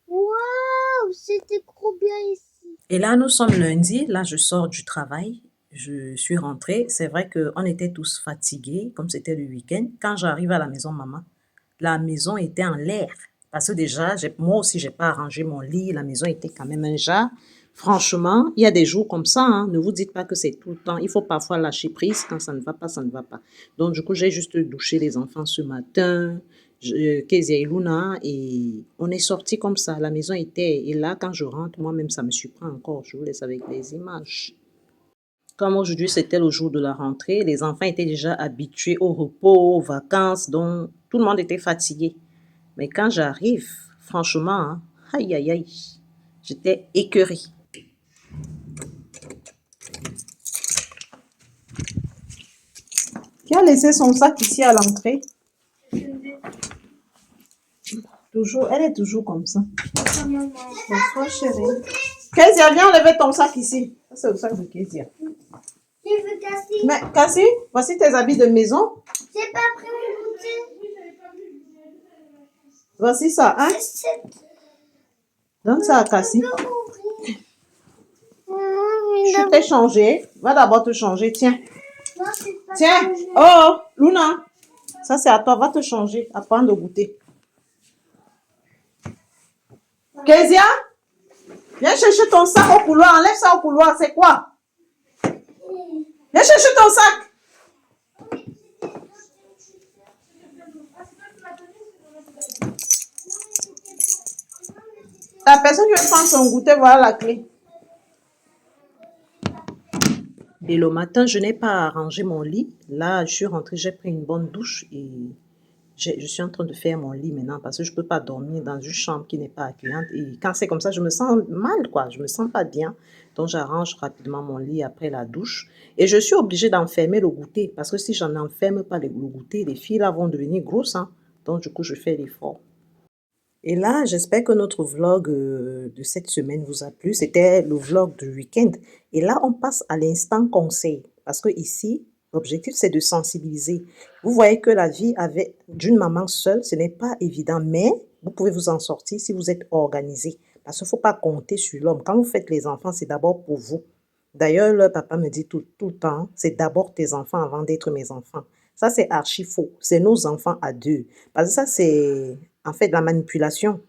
Waouh, c'était trop bien ici. Et là, nous sommes lundi. Là, je sors du travail. Je suis rentrée. C'est vrai qu'on était tous fatigués, comme c'était le week-end. Quand j'arrive à la maison, maman, la maison était en l'air. Parce que déjà, moi aussi, j'ai pas arrangé mon lit. La maison était quand même un jas. Franchement, il y a des jours comme ça. Hein. Ne vous dites pas que c'est tout le temps. Il faut parfois lâcher prise. Quand ça ne va pas, ça ne va pas. Donc, du coup, j'ai juste douché les enfants ce matin. Kezia et Luna, et on est sortis comme ça. La maison était... Et là, quand je rentre, moi-même, ça me surprend encore. Je vous laisse avec les images. Comme aujourd'hui, c'était le jour de la rentrée, les enfants étaient déjà habitués au repos, aux vacances, donc tout le monde était fatigué. Mais quand j'arrive, franchement, hein, aïe, aïe, aïe, j'étais écœurée. Qui a laissé son sac ici à l'entrée? Toujours, elle est toujours comme ça. Bonsoir, chérie. Kezia, viens enlever ton sac ici. Ça, c'est le sac de Kezia. Je veux Cassie. Mais Cassie, voici tes habits de maison. J'ai pas pris mon goûter. Voici ça, hein? Donne ça à Cassie. Je t'ai changé. Va d'abord te changer. Tiens. Tiens. Oh, Luna. Ça, c'est à toi. Va te changer. À prendre le goûter. Kezia, viens chercher ton sac au couloir. Enlève ça au couloir. C'est quoi? Viens chercher ton sac. La personne qui veut prendre son goûter, voilà la clé. Et le matin, je n'ai pas arrangé mon lit. Là, je suis rentrée, j'ai pris une bonne douche et je suis en train de faire mon lit maintenant parce que je ne peux pas dormir dans une chambre qui n'est pas accueillante. Et quand c'est comme ça, je me sens mal, quoi. Je ne me sens pas bien. Donc, j'arrange rapidement mon lit après la douche. Et je suis obligée d'enfermer le goûter parce que si je n'enferme pas le goûter, les filles là vont devenir grosses. Hein. Donc, du coup, je fais l'effort. Et là, j'espère que notre vlog de cette semaine vous a plu. C'était le vlog du week-end. Et là, on passe à l'instant conseil. Parce que ici, l'objectif, c'est de sensibiliser. Vous voyez que la vie d'une maman seule, ce n'est pas évident. Mais vous pouvez vous en sortir si vous êtes organisé. Parce qu'il ne faut pas compter sur l'homme. Quand vous faites les enfants, c'est d'abord pour vous. D'ailleurs, le papa me dit tout le temps, c'est d'abord tes enfants avant d'être mes enfants. Ça, c'est archi faux. C'est nos enfants à deux. Parce que ça, c'est en fait de la manipulation.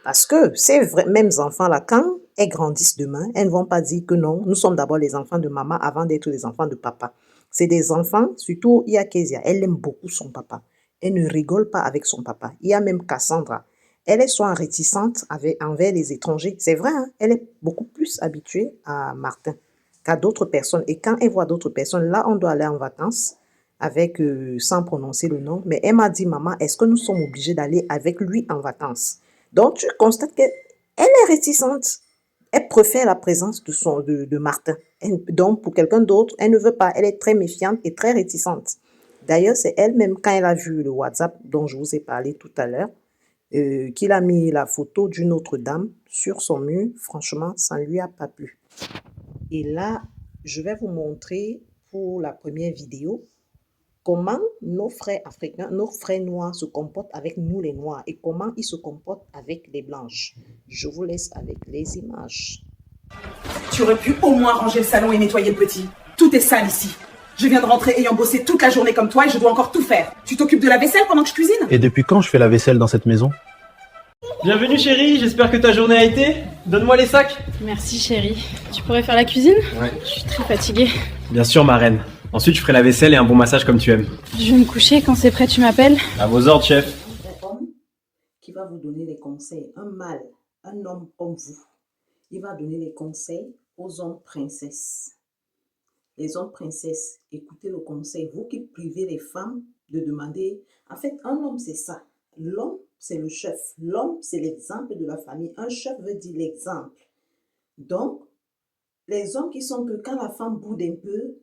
Parce que ces mêmes enfants-là, quand elles grandissent demain, elles ne vont pas dire que non, nous sommes d'abord les enfants de maman avant d'être les enfants de papa. C'est des enfants, surtout il y a Kezia, elle aime beaucoup son papa. Elle ne rigole pas avec son papa. Il y a même Cassandra. Elle est soit réticente envers les étrangers. C'est vrai, hein? Elle est beaucoup plus habituée à Martin qu'à d'autres personnes. Et quand elle voit d'autres personnes, là, on doit aller en vacances avec, sans prononcer le nom. Mais elle m'a dit, maman, est-ce que nous sommes obligés d'aller avec lui en vacances? Donc, tu constates qu'elle est réticente. Elle préfère la présence de Martin. Donc, pour quelqu'un d'autre, elle ne veut pas. Elle est très méfiante et très réticente. D'ailleurs, c'est elle-même, quand elle a vu le WhatsApp dont je vous ai parlé tout à l'heure, qu'il a mis la photo d'une autre dame sur son mur. Franchement, ça ne lui a pas plu. Et là, je vais vous montrer pour la première vidéo comment nos frères africains, nos frères noirs se comportent avec nous les noirs et comment ils se comportent avec les blanches. Je vous laisse avec les images. Tu aurais pu au moins ranger le salon et nettoyer le petit. Tout est sale ici. Je viens de rentrer ayant bossé toute la journée comme toi et je dois encore tout faire. Tu t'occupes de la vaisselle pendant que je cuisine? Et depuis quand je fais la vaisselle dans cette maison? Bienvenue chérie, j'espère que ta journée a été. Donne-moi les sacs. Merci chérie. Tu pourrais faire la cuisine? Ouais. Je suis très fatiguée. Bien sûr ma reine. Ensuite je ferai la vaisselle et un bon massage comme tu aimes. Je vais me coucher, quand c'est prêt tu m'appelles. À vos ordres chef. Un homme qui va vous donner des conseils, un mâle, un homme comme vous, il va donner des conseils aux hommes princesses. Les hommes princesses, écoutez le conseil. Vous qui privez les femmes de demander... En fait, un homme, c'est ça. L'homme, c'est le chef. L'homme, c'est l'exemple de la famille. Un chef veut dire l'exemple. Donc, les hommes qui sont que quand la femme boude un peu,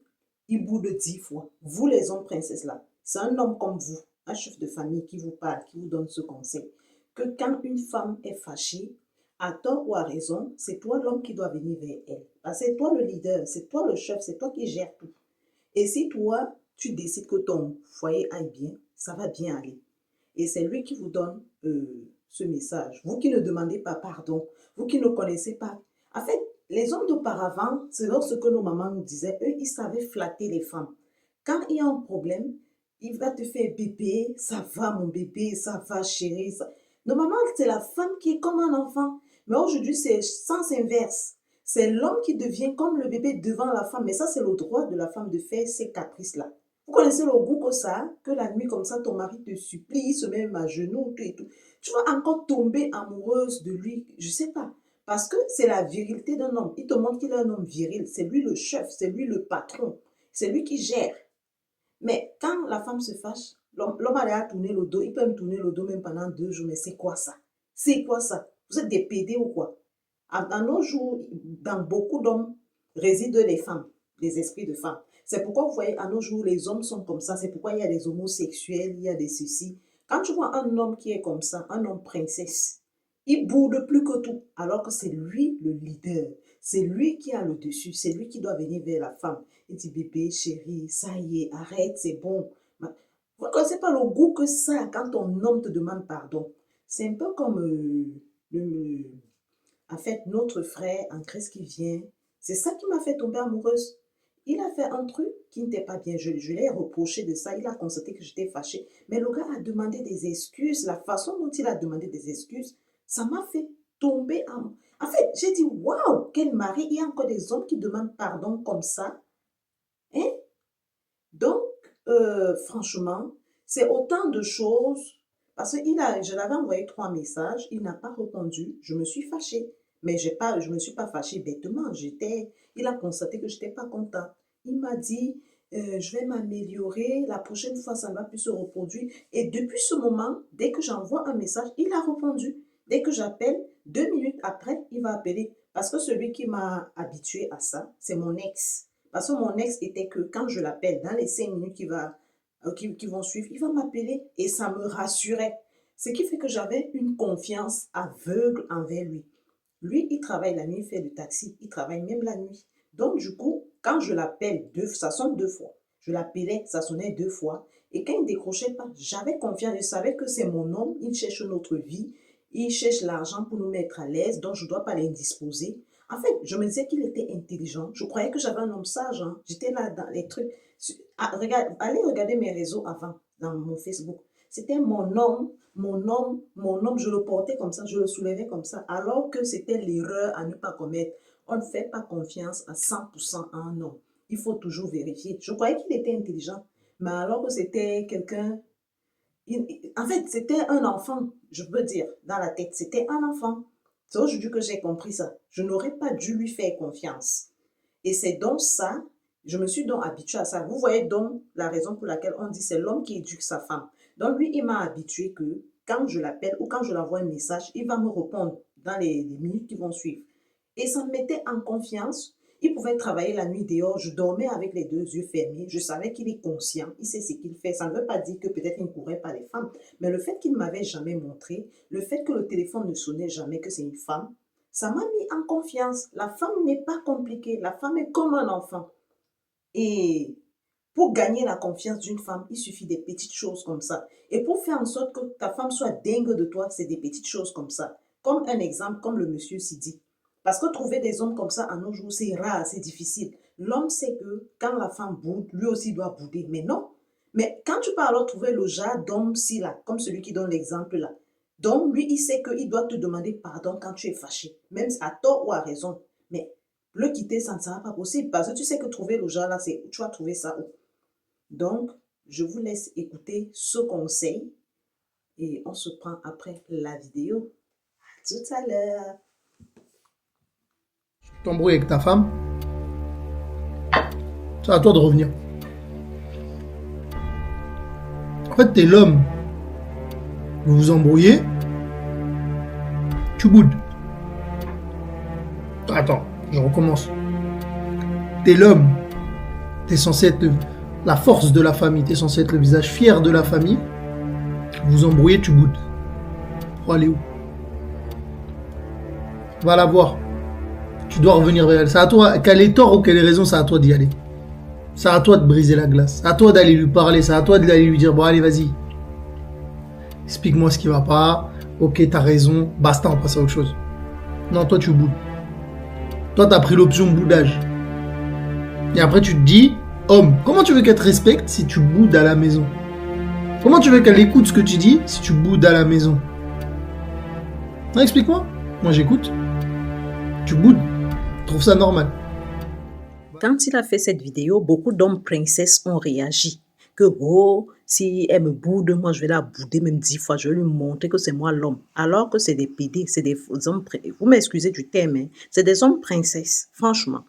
il boude 10 fois. Vous, les hommes princesses, là, c'est un homme comme vous, un chef de famille qui vous parle, qui vous donne ce conseil. Que quand une femme est fâchée, à tort ou à raison, c'est toi l'homme qui doit venir vers elle. Parce que c'est toi le leader, c'est toi le chef, c'est toi qui gères tout. Et si toi, tu décides que ton foyer aille bien, ça va bien aller. Et c'est lui qui vous donne ce message. Vous qui ne demandez pas pardon, vous qui ne connaissez pas. En fait, les hommes d'auparavant, c'est ce que nos mamans nous disaient, eux, ils savaient flatter les femmes. Quand il y a un problème, il va te faire bébé, ça va mon bébé, ça va chérie. Ça... Normalement, c'est la femme qui est comme un enfant. Mais aujourd'hui, c'est sens inverse. C'est l'homme qui devient comme le bébé devant la femme. Mais ça, c'est le droit de la femme de faire ces caprices-là. Vous connaissez le goût que ça, que la nuit, comme ça, ton mari te supplie, il se met à genoux, tout et tout. Tu vas encore tomber amoureuse de lui, je sais pas. Parce que c'est la virilité d'un homme. Il te montre qu'il est un homme viril. C'est lui le chef, c'est lui le patron. C'est lui qui gère. Mais quand la femme se fâche, l'homme a tourné le dos. Il peut me tourner le dos même pendant 2 jours. Mais c'est quoi ça? C'est quoi ça? Vous êtes des pédés ou quoi? À nos jours, dans beaucoup d'hommes résident les femmes, les esprits de femmes. C'est pourquoi vous voyez, à nos jours, les hommes sont comme ça. C'est pourquoi il y a des homosexuels, il y a des ceci. Quand tu vois un homme qui est comme ça, un homme princesse, il boude plus que tout, alors que c'est lui le leader. C'est lui qui a le dessus, c'est lui qui doit venir vers la femme. Il dit, bébé, chérie, ça y est, arrête, c'est bon. Vous ne connaissez pas le goût que ça quand ton homme te demande pardon. C'est un peu comme en fait, notre frère en Grèce qui vient. C'est ça qui m'a fait tomber amoureuse. Il a fait un truc qui n'était pas bien. Je l'ai reproché de ça. Il a constaté que j'étais fâchée. Mais le gars a demandé des excuses. La façon dont il a demandé des excuses, ça m'a fait tomber en... En fait, j'ai dit, waouh, quel mari. Il y a encore des hommes qui demandent pardon comme ça. Hein? Donc, franchement, c'est autant de choses. Parce que je l'avais envoyé 3 messages. Il n'a pas répondu. Je me suis fâchée. Mais je ne me suis pas fâchée bêtement. Il a constaté que je n'étais pas contente. Il m'a dit, je vais m'améliorer. La prochaine fois, ça ne va plus se reproduire. Et depuis ce moment, dès que j'envoie un message, il a répondu. Dès que j'appelle, 2 minutes après, il va appeler. Parce que celui qui m'a habitué à ça, c'est mon ex. Parce que mon ex était que quand je l'appelle, dans les 5 minutes qui vont suivre, il va m'appeler et ça me rassurait. Ce qui fait que j'avais une confiance aveugle envers lui. Lui, il travaille la nuit, il fait du taxi, il travaille même la nuit. Donc, du coup, quand je l'appelle, ça sonne 2 fois. Je l'appelais, ça sonnait 2 fois. Et quand il ne décrochait pas, j'avais confiance. Je savais que c'est mon homme, il cherche notre vie, il cherche l'argent pour nous mettre à l'aise, donc je ne dois pas l'indisposer. En fait, je me disais qu'il était intelligent. Je croyais que j'avais un homme sage. Hein. J'étais là dans les trucs. Allez regarder mes réseaux avant, dans mon Facebook. C'était mon homme, je le portais comme ça, je le soulevais comme ça, alors que c'était l'erreur à ne pas commettre. On ne fait pas confiance à 100% à un homme. Il faut toujours vérifier. Je croyais qu'il était intelligent, mais alors que c'était quelqu'un... En fait, c'était un enfant, je peux dire, dans la tête. C'était un enfant. C'est aujourd'hui que j'ai compris ça. Je n'aurais pas dû lui faire confiance. Et c'est donc ça, je me suis donc habituée à ça. Vous voyez donc la raison pour laquelle on dit c'est l'homme qui éduque sa femme. Donc lui, il m'a habitué que quand je l'appelle ou quand je l'envoie un message, il va me répondre dans les minutes qui vont suivre. Et ça me mettait en confiance. Il pouvait travailler la nuit dehors. Je dormais avec les 2 yeux fermés. Je savais qu'il est conscient. Il sait ce qu'il fait. Ça ne veut pas dire que peut-être il ne courait pas les femmes. Mais le fait qu'il ne m'avait jamais montré, le fait que le téléphone ne sonnait jamais, que c'est une femme, ça m'a mis en confiance. La femme n'est pas compliquée. La femme est comme un enfant. Et pour gagner la confiance d'une femme, il suffit des petites choses comme ça. Et pour faire en sorte que ta femme soit dingue de toi, c'est des petites choses comme ça. Comme un exemple, comme le monsieur Sidi. Parce que trouver des hommes comme ça à nos jours, c'est rare, c'est difficile. l'homme sait que quand la femme boude, lui aussi doit bouder. Mais non. Mais quand tu peux alors trouver le genre d'homme-ci là, comme celui qui donne l'exemple là, donc lui, il sait qu'il doit te demander pardon quand tu es fâché, même à tort ou à raison. Mais le quitter, ça ne sera pas possible parce que tu sais que trouver le genre là, tu vas trouver ça où? Donc, je vous laisse écouter ce conseil et on se prend après la vidéo. À tout à l'heure. Tu t'embrouilles avec ta femme, c'est à toi de revenir. En fait, t'es l'homme. Vous vous embrouillez, tu boudes. Attends, je recommence. T'es l'homme. T'es censé être la force de la famille. T'es censé être le visage fier de la famille. Vous vous embrouillez, tu boudes. Pour aller où? Va la voir. Tu dois revenir vers elle. C'est à toi, qu'elle ait tort ou qu'elle ait raison, c'est à toi d'y aller. C'est à toi de briser la glace. C'est à toi d'aller lui parler. C'est à toi d'aller lui dire, bon allez, vas-y. Explique-moi ce qui va pas. Ok, t'as raison. Basta, on passe à autre chose. Non, toi, tu boudes. Toi, t'as pris l'option boudage. Et après, tu te dis, homme, comment tu veux qu'elle te respecte si tu boudes à la maison? Comment tu veux qu'elle écoute ce que tu dis si tu boudes à la maison? Non, explique-moi. Moi, j'écoute. Tu boudes. Je trouve ça normal. Quand il a fait cette vidéo, beaucoup d'hommes princesses ont réagi. Que, oh, si elle me boude, moi je vais la bouder même 10 fois, je vais lui montrer que c'est moi l'homme. Alors que c'est des pédés, c'est des hommes, vous m'excusez du terme, hein, c'est des hommes princesses, franchement.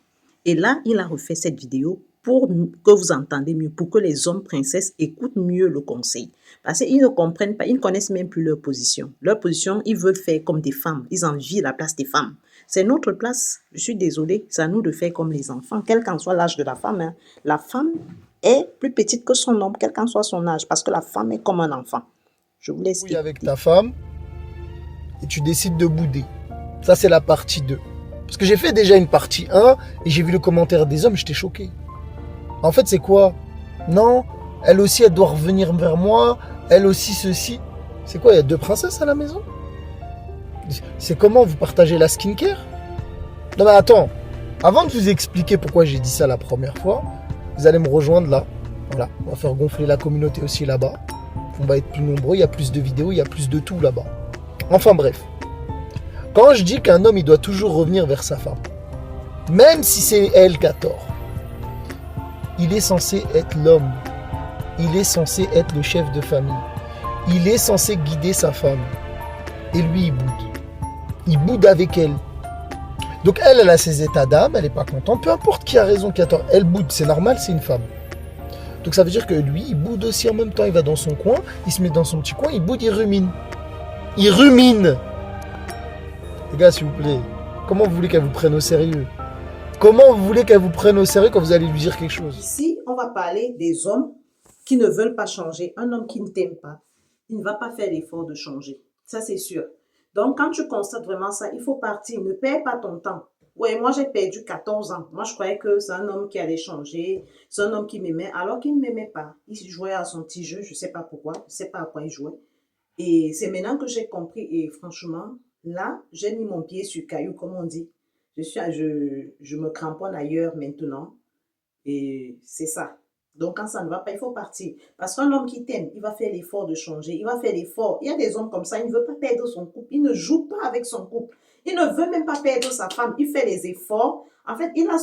Et là, il a refait cette vidéo pour que vous entendez mieux, pour que les hommes princesses écoutent mieux le conseil. Parce qu'ils ne comprennent pas, ils ne connaissent même plus leur position. Leur position, ils veulent faire comme des femmes, ils envient la place des femmes. C'est notre place, je suis désolée, c'est à nous de faire comme les enfants, quel qu'en soit l'âge de la femme. Hein. La femme est plus petite que son homme, quel qu'en soit son âge, parce que la femme est comme un enfant. Je vous laisse. Oui, avec ta femme, et tu décides de bouder. Ça, c'est la partie 2. Parce que j'ai fait déjà une partie 1, et j'ai vu le commentaire des hommes, j'étais choqué. En fait, c'est quoi? Non, elle aussi, elle doit revenir vers moi, elle aussi, ceci. C'est quoi, il y a 2 princesses à la maison? C'est comment vous partagez la skincare? Non mais attends, avant de vous expliquer pourquoi j'ai dit ça la première fois, vous allez me rejoindre là. Voilà, on va faire gonfler la communauté aussi là-bas. On va être plus nombreux, il y a plus de vidéos, il y a plus de tout là-bas. Enfin bref. Quand je dis qu'un homme, il doit toujours revenir vers sa femme, même si c'est elle qui a tort, il est censé être l'homme. Il est censé être le chef de famille. Il est censé guider sa femme. Et lui, il boude. Il boude avec elle. Donc elle a ses états d'âme, elle n'est pas contente. Peu importe qui a raison, qui a tort. Elle boude, c'est normal, c'est une femme. Donc ça veut dire que lui, il boude aussi en même temps. Il va dans son coin, il se met dans son petit coin, il boude, il rumine. Il rumine. Les gars, s'il vous plaît, comment vous voulez qu'elle vous prenne au sérieux? Comment vous voulez qu'elle vous prenne au sérieux quand vous allez lui dire quelque chose? Ici, on va parler des hommes qui ne veulent pas changer. Un homme qui ne t'aime pas, il ne va pas faire l'effort de changer. Ça, c'est sûr. Donc, quand tu constates vraiment ça, il faut partir. Ne perds pas ton temps. Ouais, moi, j'ai perdu 14 ans. Moi, je croyais que c'est un homme qui allait changer. C'est un homme qui m'aimait, alors qu'il ne m'aimait pas. Il jouait à son petit jeu. Je ne sais pas pourquoi. Je ne sais pas à quoi il jouait. Et c'est maintenant que j'ai compris. Et franchement, là, j'ai mis mon pied sur caillou, comme on dit. Je me cramponne ailleurs maintenant. Et c'est ça. Donc, quand ça ne va pas, il faut partir. Parce qu'un homme qui t'aime, il va faire l'effort de changer. Il va faire l'effort. Il y a des hommes comme ça, il ne veut pas perdre son couple. Il ne joue pas avec son couple. Il ne veut même pas perdre sa femme. Il fait les efforts. En fait, il a,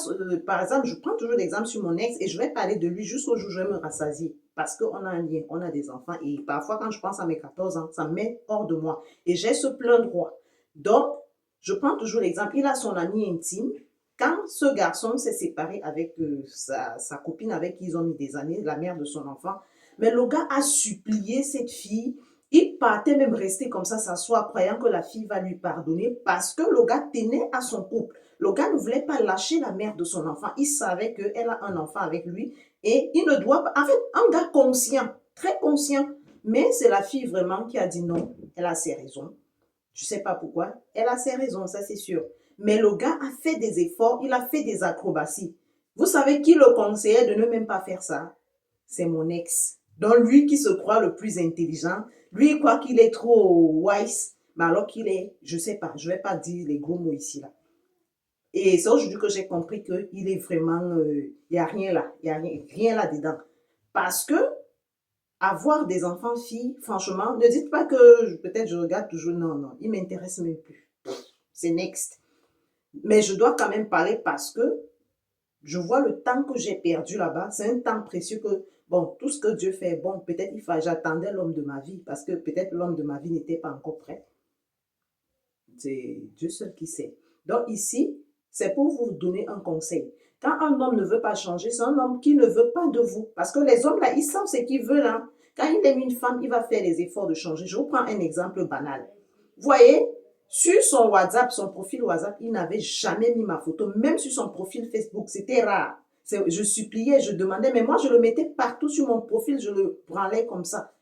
par exemple, je prends toujours l'exemple sur mon ex et je vais parler de lui jusqu'au jour où je vais me rassasier. Parce qu'on a un lien, on a des enfants. Et parfois, quand je pense à mes 14 ans, ça me met hors de moi. Et j'ai ce plein droit. Donc, je prends toujours l'exemple. Il a son ami intime. Quand ce garçon s'est séparé avec sa copine avec qui ils ont mis des années, la mère de son enfant, mais le gars a supplié cette fille. Il partait même rester comme ça, s'asseoir, croyant que la fille va lui pardonner parce que le gars tenait à son couple. Le gars ne voulait pas lâcher la mère de son enfant. Il savait qu'elle a un enfant avec lui et il ne doit pas... En fait, un gars conscient, très conscient. Mais c'est la fille vraiment qui a dit non. Elle a ses raisons. Je ne sais pas pourquoi. Elle a ses raisons, ça c'est sûr. Mais le gars a fait des efforts, il a fait des acrobaties. Vous savez qui le conseillait de ne même pas faire ça? C'est mon ex. Donc lui qui se croit le plus intelligent, lui il croit qu'il est trop wise, mais alors qu'il est, je sais pas, je vais pas dire les gros mots ici là. Et c'est aujourd'hui que j'ai compris qu'il est vraiment, il n'y a rien là, il n'y a rien là-dedans. Parce que avoir des enfants filles, franchement, ne dites pas que peut-être je regarde toujours, non, non, il ne m'intéresse même plus. C'est next. Mais je dois quand même parler parce que je vois le temps que j'ai perdu là-bas. C'est un temps précieux que, bon, tout ce que Dieu fait, bon, peut-être j'attendais l'homme de ma vie parce que peut-être l'homme de ma vie n'était pas encore prêt. C'est Dieu seul qui sait. Donc ici, c'est pour vous donner un conseil. Quand un homme ne veut pas changer, c'est un homme qui ne veut pas de vous. Parce que les hommes là, ils savent ce qu'ils veulent. Hein. Quand il aime une femme, il va faire les efforts de changer. Je vous prends un exemple banal. Vous voyez, sur son WhatsApp, son profil WhatsApp, il n'avait jamais mis ma photo. Même sur son profil Facebook, c'était rare. Je suppliais, je demandais, mais moi je le mettais partout sur mon profil, je le branlais comme ça.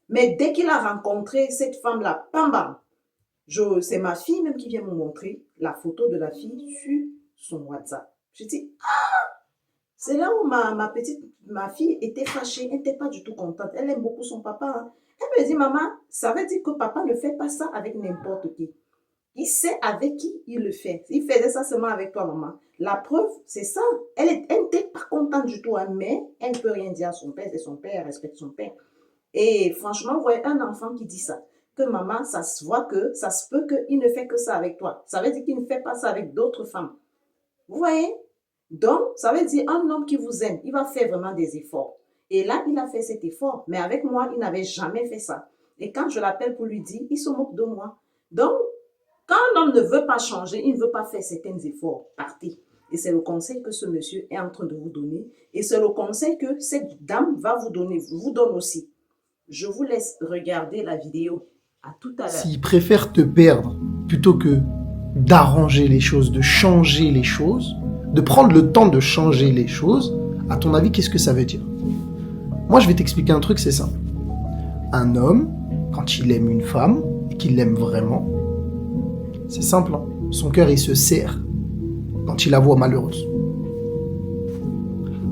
Mais dès qu'il a rencontré cette femme-là, bam bam, c'est ma fille même qui vient me montrer la photo de la fille sur son WhatsApp. Je dis, ah, c'est là où ma fille était fâchée, elle n'était pas du tout contente. Elle aime beaucoup son papa. Hein. Elle me dit, maman, ça veut dire que papa ne fait pas ça avec n'importe qui. Il sait avec qui il le fait. Il faisait ça seulement avec toi, maman. La preuve, c'est ça. Elle n'était pas contente du tout, hein, mais elle ne peut rien dire à son père. C'est son père, elle respecte son père. Et franchement, vous voyez un enfant qui dit ça, que maman, ça se voit que ça se peut qu'il ne fait que ça avec toi. Ça veut dire qu'il ne fait pas ça avec d'autres femmes. Vous voyez? Donc, ça veut dire un homme qui vous aime, il va faire vraiment des efforts. Et là, il a fait cet effort. Mais avec moi, il n'avait jamais fait ça. Et quand je l'appelle pour lui dire, il se moque de moi. Donc, quand un homme ne veut pas changer, il ne veut pas faire certains efforts, partez. Et c'est le conseil que ce monsieur est en train de vous donner. Et c'est le conseil que cette dame va vous donner, vous donne aussi. Je vous laisse regarder la vidéo. À tout à l'heure. S'il préfère te perdre plutôt que d'arranger les choses, de changer les choses, de prendre le temps de changer les choses, à ton avis, qu'est-ce que ça veut dire? Moi, je vais t'expliquer un truc, c'est simple. Un homme, quand il aime une femme, et qu'il l'aime vraiment, c'est simple, hein. Son cœur, il se serre quand il la voit malheureuse.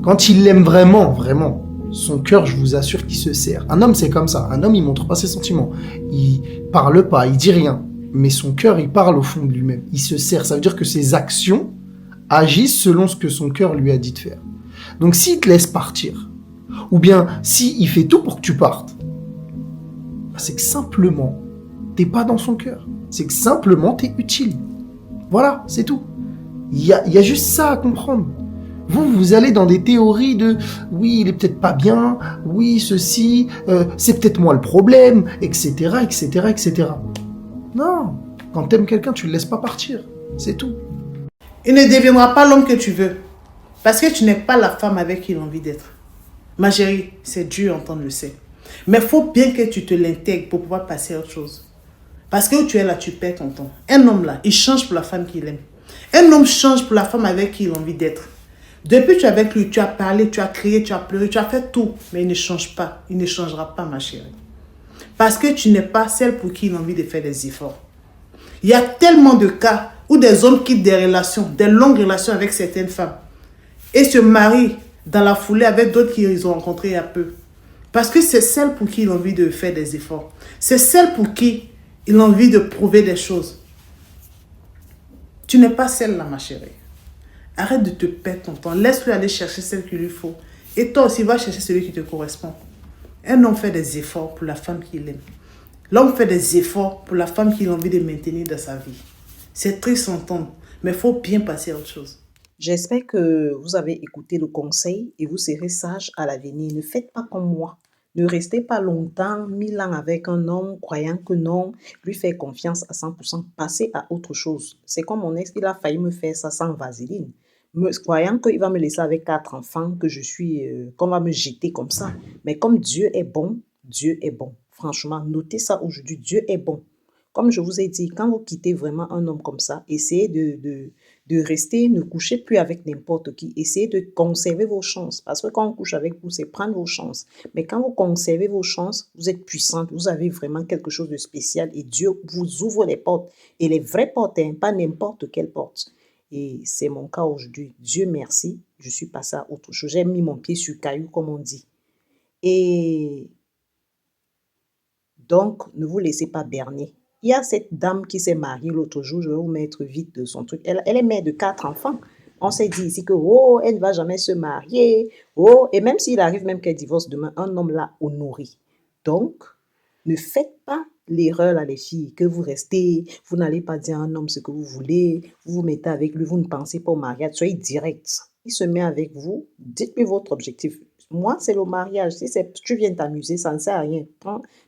Quand il l'aime vraiment, vraiment, son cœur, je vous assure qu'il se serre. Un homme, c'est comme ça. Un homme, il montre pas ses sentiments. Il parle pas, il dit rien. Mais son cœur, il parle au fond de lui-même. Il se serre. Ça veut dire que ses actions agissent selon ce que son cœur lui a dit de faire. Donc, s'il te laisse partir, ou bien s'il fait tout pour que tu partes, c'est que simplement, t'es pas dans son cœur. C'est que simplement, t'es utile. Voilà, c'est tout. Il y a juste ça à comprendre. Vous allez dans des théories de « oui, il est peut-être pas bien, oui, ceci, c'est peut-être moi le problème, etc., etc., etc. » Non, quand t'aimes quelqu'un, tu le laisses pas partir. C'est tout. Il ne deviendra pas l'homme que tu veux, parce que tu n'es pas la femme avec qui il a envie d'être. Ma chérie, c'est dur, on le sait. Mais il faut bien que tu te l'intègres pour pouvoir passer à autre chose. Parce que où tu es là, tu perds ton temps. Un homme là, il change pour la femme qu'il aime. Un homme change pour la femme avec qui il a envie d'être. Depuis que tu es avec lui, tu as parlé, tu as crié, tu as pleuré, tu as fait tout. Mais il ne change pas. Il ne changera pas, ma chérie. Parce que tu n'es pas celle pour qui il a envie de faire des efforts. Il y a tellement de cas où des hommes quittent des relations, des longues relations avec certaines femmes, et se marient dans la foulée avec d'autres qu'ils ont rencontrés il y a peu. Parce que c'est celle pour qui il a envie de faire des efforts. C'est celle pour qui il a envie de prouver des choses. Tu n'es pas celle-là, ma chérie. Arrête de te perdre ton temps. Laisse-le aller chercher celle qu'il lui faut. Et toi aussi, va chercher celui qui te correspond. Un homme fait des efforts pour la femme qu'il aime. L'homme fait des efforts pour la femme qu'il a envie de maintenir dans sa vie. C'est triste à entendre, mais il faut bien passer à autre chose. J'espère que vous avez écouté le conseil et vous serez sage à l'avenir. Ne faites pas comme moi. Ne restez pas longtemps, 1000 ans avec un homme, croyant que non, lui faire confiance à 100%. Passez à autre chose. C'est comme mon ex, il a failli me faire ça sans vaseline. Croyant qu'il va me laisser avec 4 enfants, qu'on va me jeter comme ça. Mais comme Dieu est bon, Dieu est bon. Franchement, notez ça aujourd'hui, Dieu est bon. Comme je vous ai dit, quand vous quittez vraiment un homme comme ça, essayez de rester, ne couchez plus avec n'importe qui. Essayez de conserver vos chances. Parce que quand on couche avec vous, c'est prendre vos chances. Mais quand vous conservez vos chances, vous êtes puissante, vous avez vraiment quelque chose de spécial et Dieu vous ouvre les portes. Et les vraies portes, hein, pas n'importe quelle porte. Et c'est mon cas aujourd'hui. Dieu merci, je suis passée à autre chose. J'ai mis mon pied sur caillou, comme on dit. Et donc, ne vous laissez pas berner. Il y a cette dame qui s'est mariée l'autre jour, je vais vous mettre vite de son truc. Elle est mère de 4 enfants. On s'est dit ici que, oh, elle ne va jamais se marier. Oh, et même s'il arrive même qu'elle divorce demain, un homme l'a honorée. Donc, ne faites pas l'erreur, là, les filles, que vous restez, vous n'allez pas dire à un homme ce que vous voulez, vous vous mettez avec lui, vous ne pensez pas au mariage, soyez direct. Il se met avec vous, dites-lui votre objectif. Moi, c'est le mariage. Si tu viens t'amuser, ça ne sert à rien.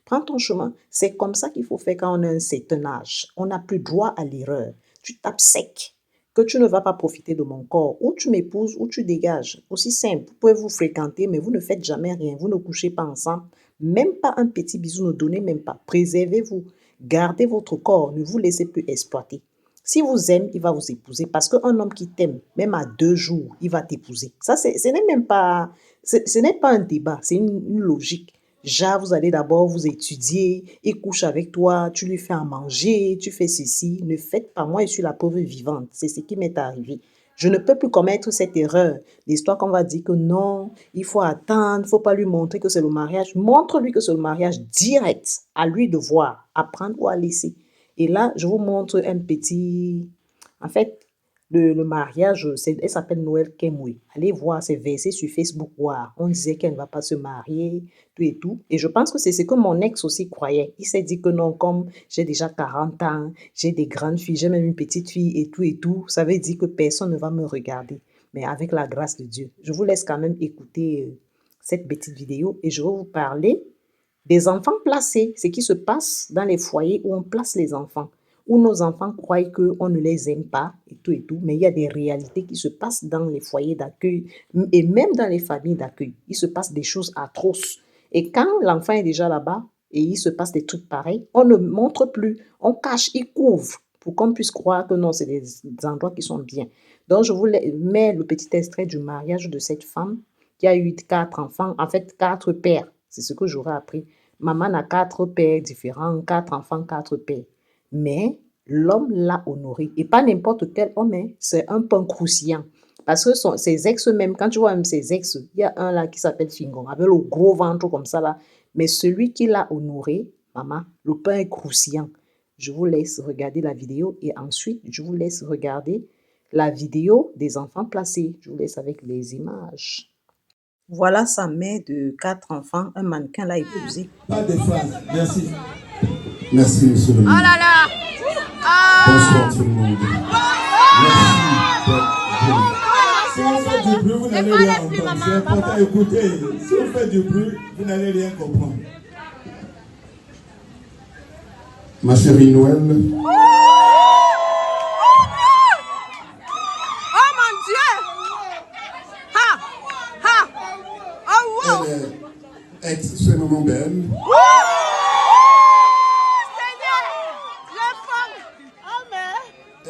Prends ton chemin. C'est comme ça qu'il faut faire quand on a un certain âge. On n'a plus droit à l'erreur. Tu tapes sec. Que tu ne vas pas profiter de mon corps. Ou tu m'épouses, ou tu dégages. Aussi simple. Vous pouvez vous fréquenter, mais vous ne faites jamais rien. Vous ne couchez pas ensemble. Même pas un petit bisou, ne donnez même pas. Préservez-vous. Gardez votre corps. Ne vous laissez plus exploiter. Si vous aimez, il va vous épouser. Parce qu'un homme qui t'aime, même à 2 jours, il va t'épouser. Ça, ce n'est même pas... Ce n'est pas un débat, c'est une logique. Genre, vous allez d'abord vous étudier, il couche avec toi, tu lui fais à manger, tu fais ceci. Ne faites pas, moi je suis la preuve vivante, c'est ce qui m'est arrivé. Je ne peux plus commettre cette erreur. L'histoire qu'on va dire que non, il faut attendre, il ne faut pas lui montrer que c'est le mariage. Montre-lui que c'est le mariage direct, à lui de voir, à prendre ou à laisser. Et là, je vous montre un petit... En fait, le mariage, elle s'appelle Noël Kemwe. Allez voir ses versets sur Facebook. Voir. On disait qu'elle ne va pas se marier, tout et tout. Et je pense que c'est ce que mon ex aussi croyait. Il s'est dit que non, comme j'ai déjà 40 ans, j'ai des grandes filles, j'ai même une petite fille et tout, ça veut dire que personne ne va me regarder. Mais avec la grâce de Dieu, je vous laisse quand même écouter cette petite vidéo et je vais vous parler des enfants placés, ce qui se passe dans les foyers où on place les enfants, où nos enfants croient qu'on ne les aime pas et tout, mais il y a des réalités qui se passent dans les foyers d'accueil et même dans les familles d'accueil. Il se passe des choses atroces. Et quand l'enfant est déjà là-bas et il se passe des trucs pareils, on ne montre plus, on cache, il couvre pour qu'on puisse croire que non, c'est des endroits qui sont bien. Donc, je vous mets le petit extrait du mariage de cette femme qui a eu 4 enfants, en fait 4 pères. C'est ce que j'aurais appris. Maman a 4 pères différents, 4 enfants, 4 pères. Mais l'homme l'a honoré. Et pas n'importe quel homme, hein. C'est un peu croustillant. Parce que ses ex même, quand tu vois même ses ex, il y a un là qui s'appelle Fingon, avec le gros ventre comme ça là. Mais celui qui l'a honoré, maman, le pain est croustillant. Je vous laisse regarder la vidéo et ensuite, je vous laisse regarder la vidéo des enfants placés. Je vous laisse avec les images. Voilà sa mère de 4 enfants, un mannequin l'a épousé. Pas de phrases, merci. Merci, monsieur le ministre. Oh là là! Bonsoir tout le monde. Merci. Si vous faites du bruit, vous n'allez rien entendre. C'est important, écoutez. Si vous faites du bruit, vous n'allez rien comprendre. Ma chérie Noël. Oh mon Dieu! Ha! Ha! Oh wow! Elle est extrêmement belle.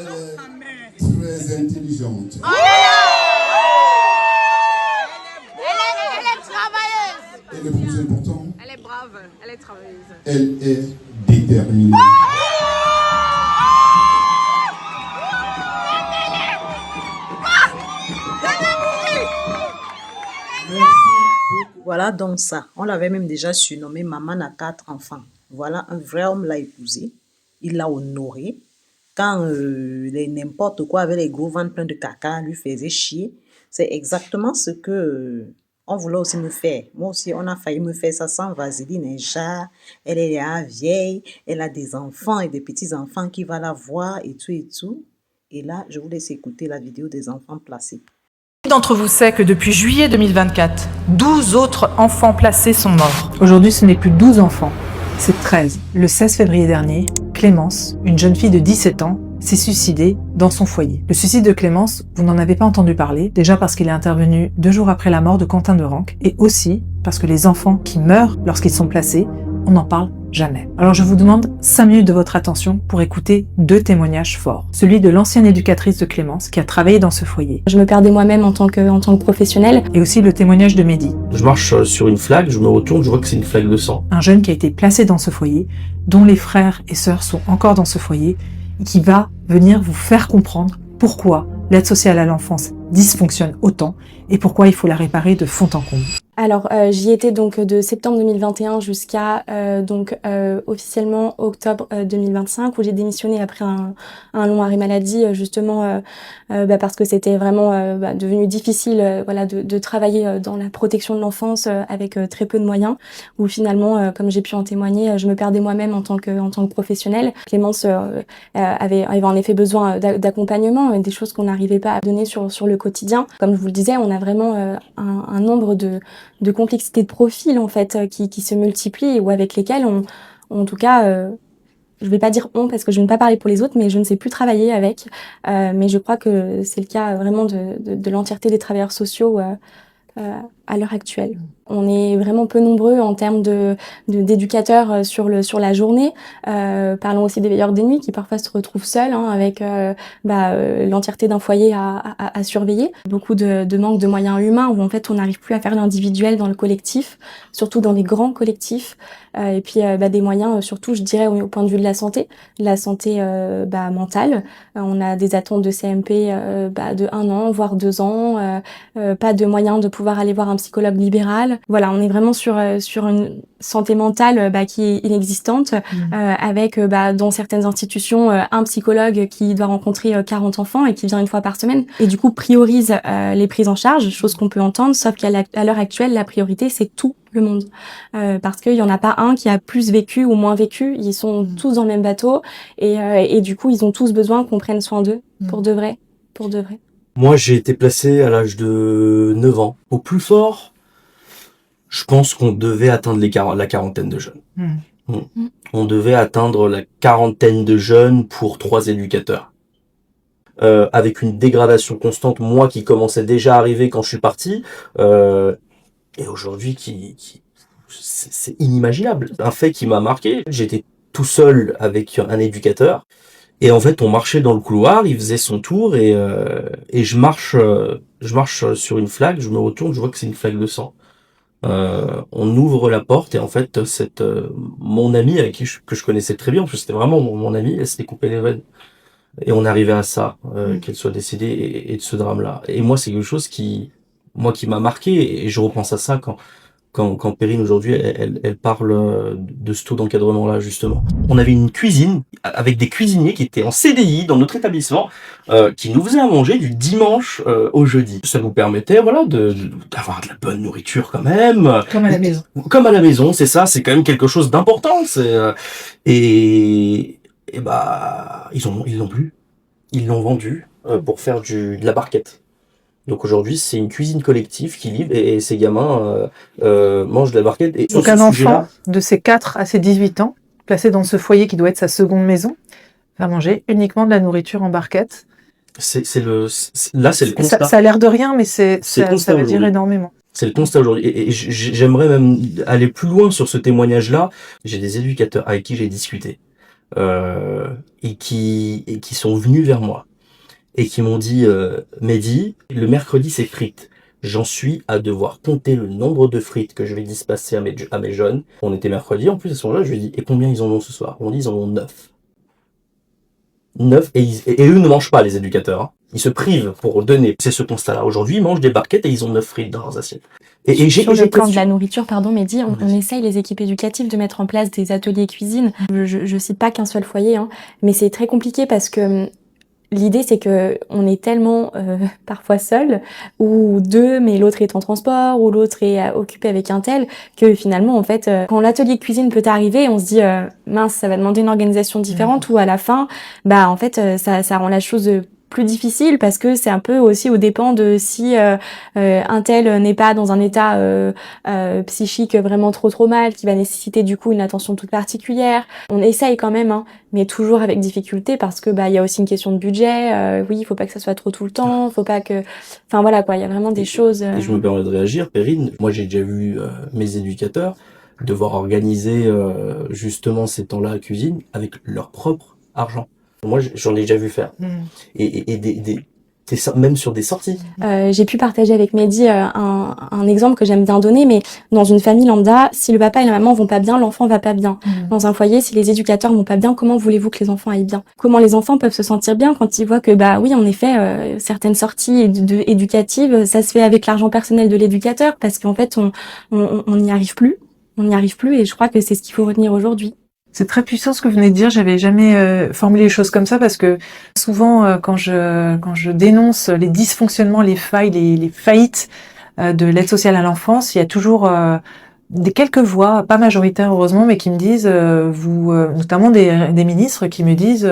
Elle est très intelligente. Elle est travailleuse. Et le plus important, Elle est brave, elle est travailleuse. elle est déterminée. Voilà donc ça. On l'avait même déjà surnommé Maman a 4 enfants. Voilà, un vrai homme l'a épousé. Il l'a honoré. Quand n'importe quoi avec les gros ventres pleins de caca lui faisait chier, c'est exactement ce que on voulait aussi me faire. Moi aussi, on a failli me faire ça sans vaseline. Elle est là, vieille, elle a des enfants et des petits-enfants qui vont la voir et tout et tout. Et là, je vous laisse écouter la vidéo des enfants placés. Qui d'entre vous sait que depuis juillet 2024, 12 autres enfants placés sont morts? Aujourd'hui, ce n'est plus 12 enfants, c'est 13. Le 16 février dernier, Clémence, une jeune fille de 17 ans, s'est suicidée dans son foyer. Le suicide de Clémence, vous n'en avez pas entendu parler, déjà parce qu'il est intervenu 2 jours après la mort de Quentin de Ranc, et aussi parce que les enfants qui meurent lorsqu'ils sont placés, on n'en parle jamais. Alors je vous demande 5 minutes de votre attention pour écouter 2 témoignages forts. Celui de l'ancienne éducatrice de Clémence qui a travaillé dans ce foyer. Je me perdais moi-même en tant que professionnelle. Et aussi le témoignage de Mehdi. Je marche sur une flaque, je me retourne, je vois que c'est une flaque de sang. Un jeune qui a été placé dans ce foyer, dont les frères et sœurs sont encore dans ce foyer, et qui va venir vous faire comprendre pourquoi l'aide sociale à l'enfance dysfonctionne autant et pourquoi il faut la réparer de fond en comble. Alors, j'y étais donc de septembre 2021 jusqu'à officiellement octobre 2025 où j'ai démissionné après un long arrêt maladie justement parce que c'était vraiment devenu difficile voilà de travailler dans la protection de l'enfance avec très peu de moyens où finalement comme j'ai pu en témoigner je me perdais moi-même en tant que professionnelle. Clémence avait en effet besoin d'accompagnement des choses qu'on n'arrivait pas à donner sur le quotidien. Comme je vous le disais, on a vraiment un nombre de complexité de profil en fait qui se multiplient ou avec lesquels en tout cas je vais pas dire on parce que je ne vais pas parler pour les autres mais je ne sais plus travailler avec mais je crois que c'est le cas vraiment de l'entièreté des travailleurs sociaux à l'heure actuelle. On est vraiment peu nombreux en termes d'éducateurs sur la journée. Parlons aussi des veilleurs des nuits qui parfois se retrouvent seuls avec l'entièreté d'un foyer à surveiller. Beaucoup de manque de moyens humains où en fait on n'arrive plus à faire l'individuel dans le collectif, surtout dans les grands collectifs. Et puis des moyens surtout je dirais au point de vue de la santé mentale. On a des attentes de CMP de 1 an voire 2 ans, pas de moyens de pouvoir aller voir un psychologue libéral. Voilà, on est vraiment sur une santé mentale qui est inexistante, avec dans certaines institutions un psychologue qui doit rencontrer 40 enfants et qui vient une fois par semaine et du coup priorise les prises en charge, chose qu'on peut entendre, sauf qu'à l'heure actuelle la priorité c'est tout le monde parce qu'il y en a pas un qui a plus vécu ou moins vécu, ils sont tous dans le même bateau et du coup ils ont tous besoin qu'on prenne soin d'eux pour de vrai. Moi j'ai été placé à l'âge de 9 ans. Au plus fort, je pense qu'on devait atteindre la quarantaine de jeunes. On devait atteindre la quarantaine de jeunes pour 3 éducateurs. Avec une dégradation constante, moi qui commençait déjà à arriver quand je suis parti, et aujourd'hui c'est inimaginable. Un fait qui m'a marqué, j'étais tout seul avec un éducateur, et en fait on marchait dans le couloir, il faisait son tour, et je marche sur une flaque, je me retourne, je vois que c'est une flaque de sang. On ouvre la porte et en fait mon amie avec que je connaissais très bien, parce que c'était vraiment mon amie, elle s'était coupée les veines et on arrivait à ça, qu'elle soit décédée et de ce drame là. Et moi c'est quelque chose qui m'a marqué et je repense à ça quand Perrine aujourd'hui elle parle de ce taux d'encadrement là justement. On avait une cuisine avec des cuisiniers qui étaient en CDI dans notre établissement, qui nous faisaient à manger du dimanche au jeudi. Ça nous permettait d'avoir de la bonne nourriture quand même. Comme à la maison. Comme à la maison, c'est ça, c'est quand même quelque chose d'important. Et ils l'ont plus. Ils l'ont vendu pour faire de la barquette. Donc aujourd'hui, c'est une cuisine collective qui livre et ces gamins mangent de la barquette. Et donc un enfant de ses 4 à ses 18 ans, placé dans ce foyer qui doit être sa seconde maison, va manger uniquement de la nourriture en barquette. Là, c'est le constat. Ça a l'air de rien, mais ça veut dire énormément. C'est le constat aujourd'hui. Et j'aimerais même aller plus loin sur ce témoignage-là. J'ai des éducateurs avec qui j'ai discuté et qui sont venus vers moi. Et qui m'ont dit Mehdi, le mercredi c'est frites. J'en suis à devoir compter le nombre de frites que je vais dispenser à mes jeunes. On était mercredi, en plus à ce moment-là, je lui ai dit et combien ils en ont ce soir? On dit ils en ont 9. 9 et eux ne mangent pas les éducateurs. Hein. Ils se privent pour donner. C'est ce constat-là. Aujourd'hui, ils mangent des barquettes et ils ont 9 frites dans leurs assiettes. Sur le plan de la nourriture, Mehdi, on essaye les équipes éducatives de mettre en place des ateliers cuisine. Je cite pas qu'un seul foyer, mais c'est très compliqué parce que l'idée, c'est que on est tellement parfois seul, ou 2, mais l'autre est en transport, ou l'autre est occupé avec un tel, que finalement, en fait, quand l'atelier cuisine peut arriver, on se dit mince, ça va demander une organisation différente, ou à la fin, en fait, ça rend la chose plus difficile parce que c'est un peu aussi aux dépens de si un tel n'est pas dans un état psychique vraiment trop mal, qui va nécessiter du coup une attention toute particulière. On essaye quand même, mais toujours avec difficulté parce que il y a aussi une question de budget. Oui, il faut pas que ça soit trop tout le temps, faut pas que, enfin voilà quoi, il y a vraiment des choses. Et je me permets de réagir, Perrine. Moi, j'ai déjà vu mes éducateurs devoir organiser justement ces temps-là à cuisine avec leur propre argent. Moi, j'en ai déjà vu faire. Et même sur des sorties. J'ai pu partager avec Mehdi un exemple que j'aime bien donner, mais dans une famille lambda, si le papa et la maman vont pas bien, l'enfant va pas bien. Dans un foyer, si les éducateurs vont pas bien, comment voulez-vous que les enfants aillent bien? Comment les enfants peuvent se sentir bien quand ils voient que, bah oui, en effet, certaines sorties éducatives, ça se fait avec l'argent personnel de l'éducateur, parce qu'en fait, on n'y arrive plus. On n'y arrive plus, et je crois que c'est ce qu'il faut retenir aujourd'hui. C'est très puissant ce que vous venez de dire. J'avais jamais formulé les choses comme ça parce que souvent quand je dénonce les dysfonctionnements, les failles, les faillites de l'aide sociale à l'enfance, il y a toujours quelques voix, pas majoritaires heureusement, mais qui me disent, notamment des ministres qui me disent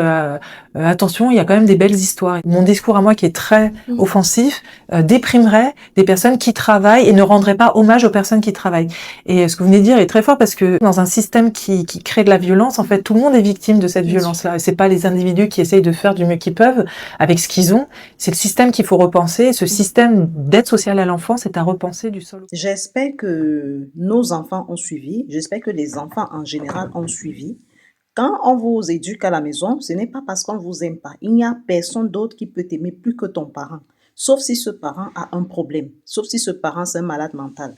attention, il y a quand même des belles histoires. Mon discours à moi qui est très offensif déprimerait des personnes qui travaillent et ne rendrait pas hommage aux personnes qui travaillent. Et ce que vous venez de dire est très fort parce que dans un système qui crée de la violence, en fait, tout le monde est victime de cette violence-là. Et c'est pas les individus qui essayent de faire du mieux qu'ils peuvent avec ce qu'ils ont. C'est le système qu'il faut repenser. Ce système d'aide sociale à l'enfance est à repenser du sol. J'espère que nos enfants ont suivi. J'espère que les enfants en général ont suivi. Quand on vous éduque à la maison, ce n'est pas parce qu'on ne vous aime pas. Il n'y a personne d'autre qui peut t'aimer plus que ton parent. Sauf si ce parent a un problème. Sauf si ce parent, c'est un malade mental.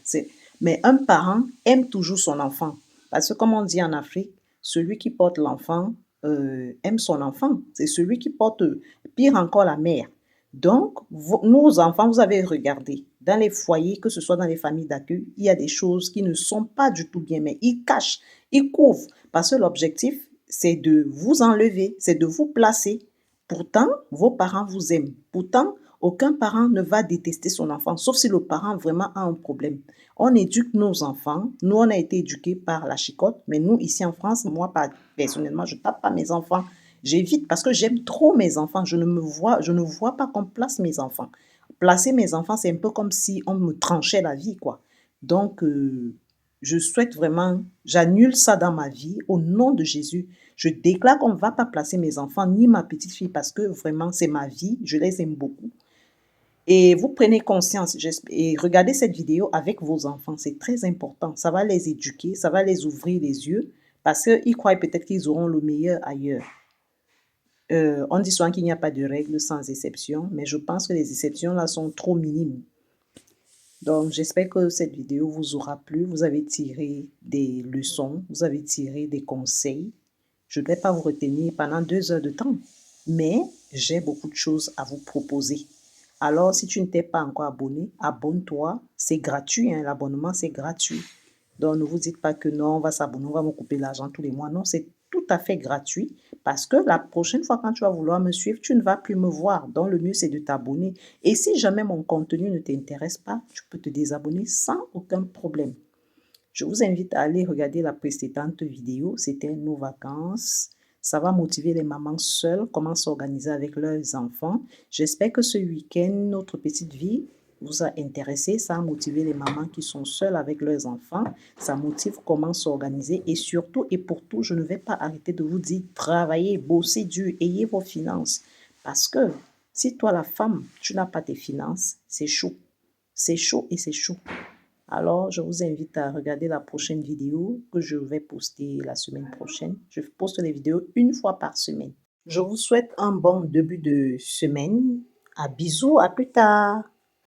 Mais un parent aime toujours son enfant. Parce que comme on dit en Afrique, celui qui porte l'enfant aime son enfant. C'est celui qui porte, pire encore, la mère. Donc, nos enfants, vous avez regardé, dans les foyers, que ce soit dans les familles d'accueil, il y a des choses qui ne sont pas du tout bien, mais ils cachent, ils couvrent. Parce que l'objectif, c'est de vous enlever, c'est de vous placer. Pourtant, vos parents vous aiment. Pourtant, aucun parent ne va détester son enfant, sauf si le parent vraiment a un problème. On éduque nos enfants. Nous, on a été éduqués par la chicotte, mais nous, ici en France, moi, personnellement, je ne tape pas mes enfants. J'évite parce que j'aime trop mes enfants. Je ne vois pas qu'on place mes enfants. Placer mes enfants, c'est un peu comme si on me tranchait la vie, quoi. Donc, je souhaite vraiment, j'annule ça dans ma vie au nom de Jésus. Je déclare qu'on ne va pas placer mes enfants ni ma petite fille parce que vraiment, c'est ma vie. Je les aime beaucoup. Et vous prenez conscience et regardez cette vidéo avec vos enfants. C'est très important. Ça va les éduquer, ça va les ouvrir les yeux parce qu'ils croient peut-être qu'ils auront le meilleur ailleurs. On dit souvent qu'il n'y a pas de règles sans exception, mais je pense que les exceptions là sont trop minimes. Donc, j'espère que cette vidéo vous aura plu. Vous avez tiré des leçons, vous avez tiré des conseils. Je ne vais pas vous retenir pendant 2 heures de temps, mais j'ai beaucoup de choses à vous proposer. Alors, si tu ne t'es pas encore abonné, abonne-toi. C'est gratuit, hein, l'abonnement, c'est gratuit. Donc, ne vous dites pas que non, on va s'abonner, on va me couper l'argent tous les mois. Non, c'est tout à fait gratuit parce que la prochaine fois quand tu vas vouloir me suivre, tu ne vas plus me voir. Donc, le mieux, c'est de t'abonner. Et si jamais mon contenu ne t'intéresse pas, tu peux te désabonner sans aucun problème. Je vous invite à aller regarder la précédente vidéo. C'était nos vacances. Ça va motiver les mamans seules, comment s'organiser avec leurs enfants. J'espère que ce week-end, notre petite vie vous a intéressé. Ça a motivé les mamans qui sont seules avec leurs enfants. Ça motive comment s'organiser. Et surtout et pour tout, je ne vais pas arrêter de vous dire, travaillez, bossez dur, ayez vos finances. Parce que si toi, la femme, tu n'as pas tes finances, c'est chaud. C'est chaud et c'est chaud. Alors, je vous invite à regarder la prochaine vidéo que je vais poster la semaine prochaine. Je poste les vidéos 1 fois par semaine. Je vous souhaite un bon début de semaine. À bisous, à plus tard.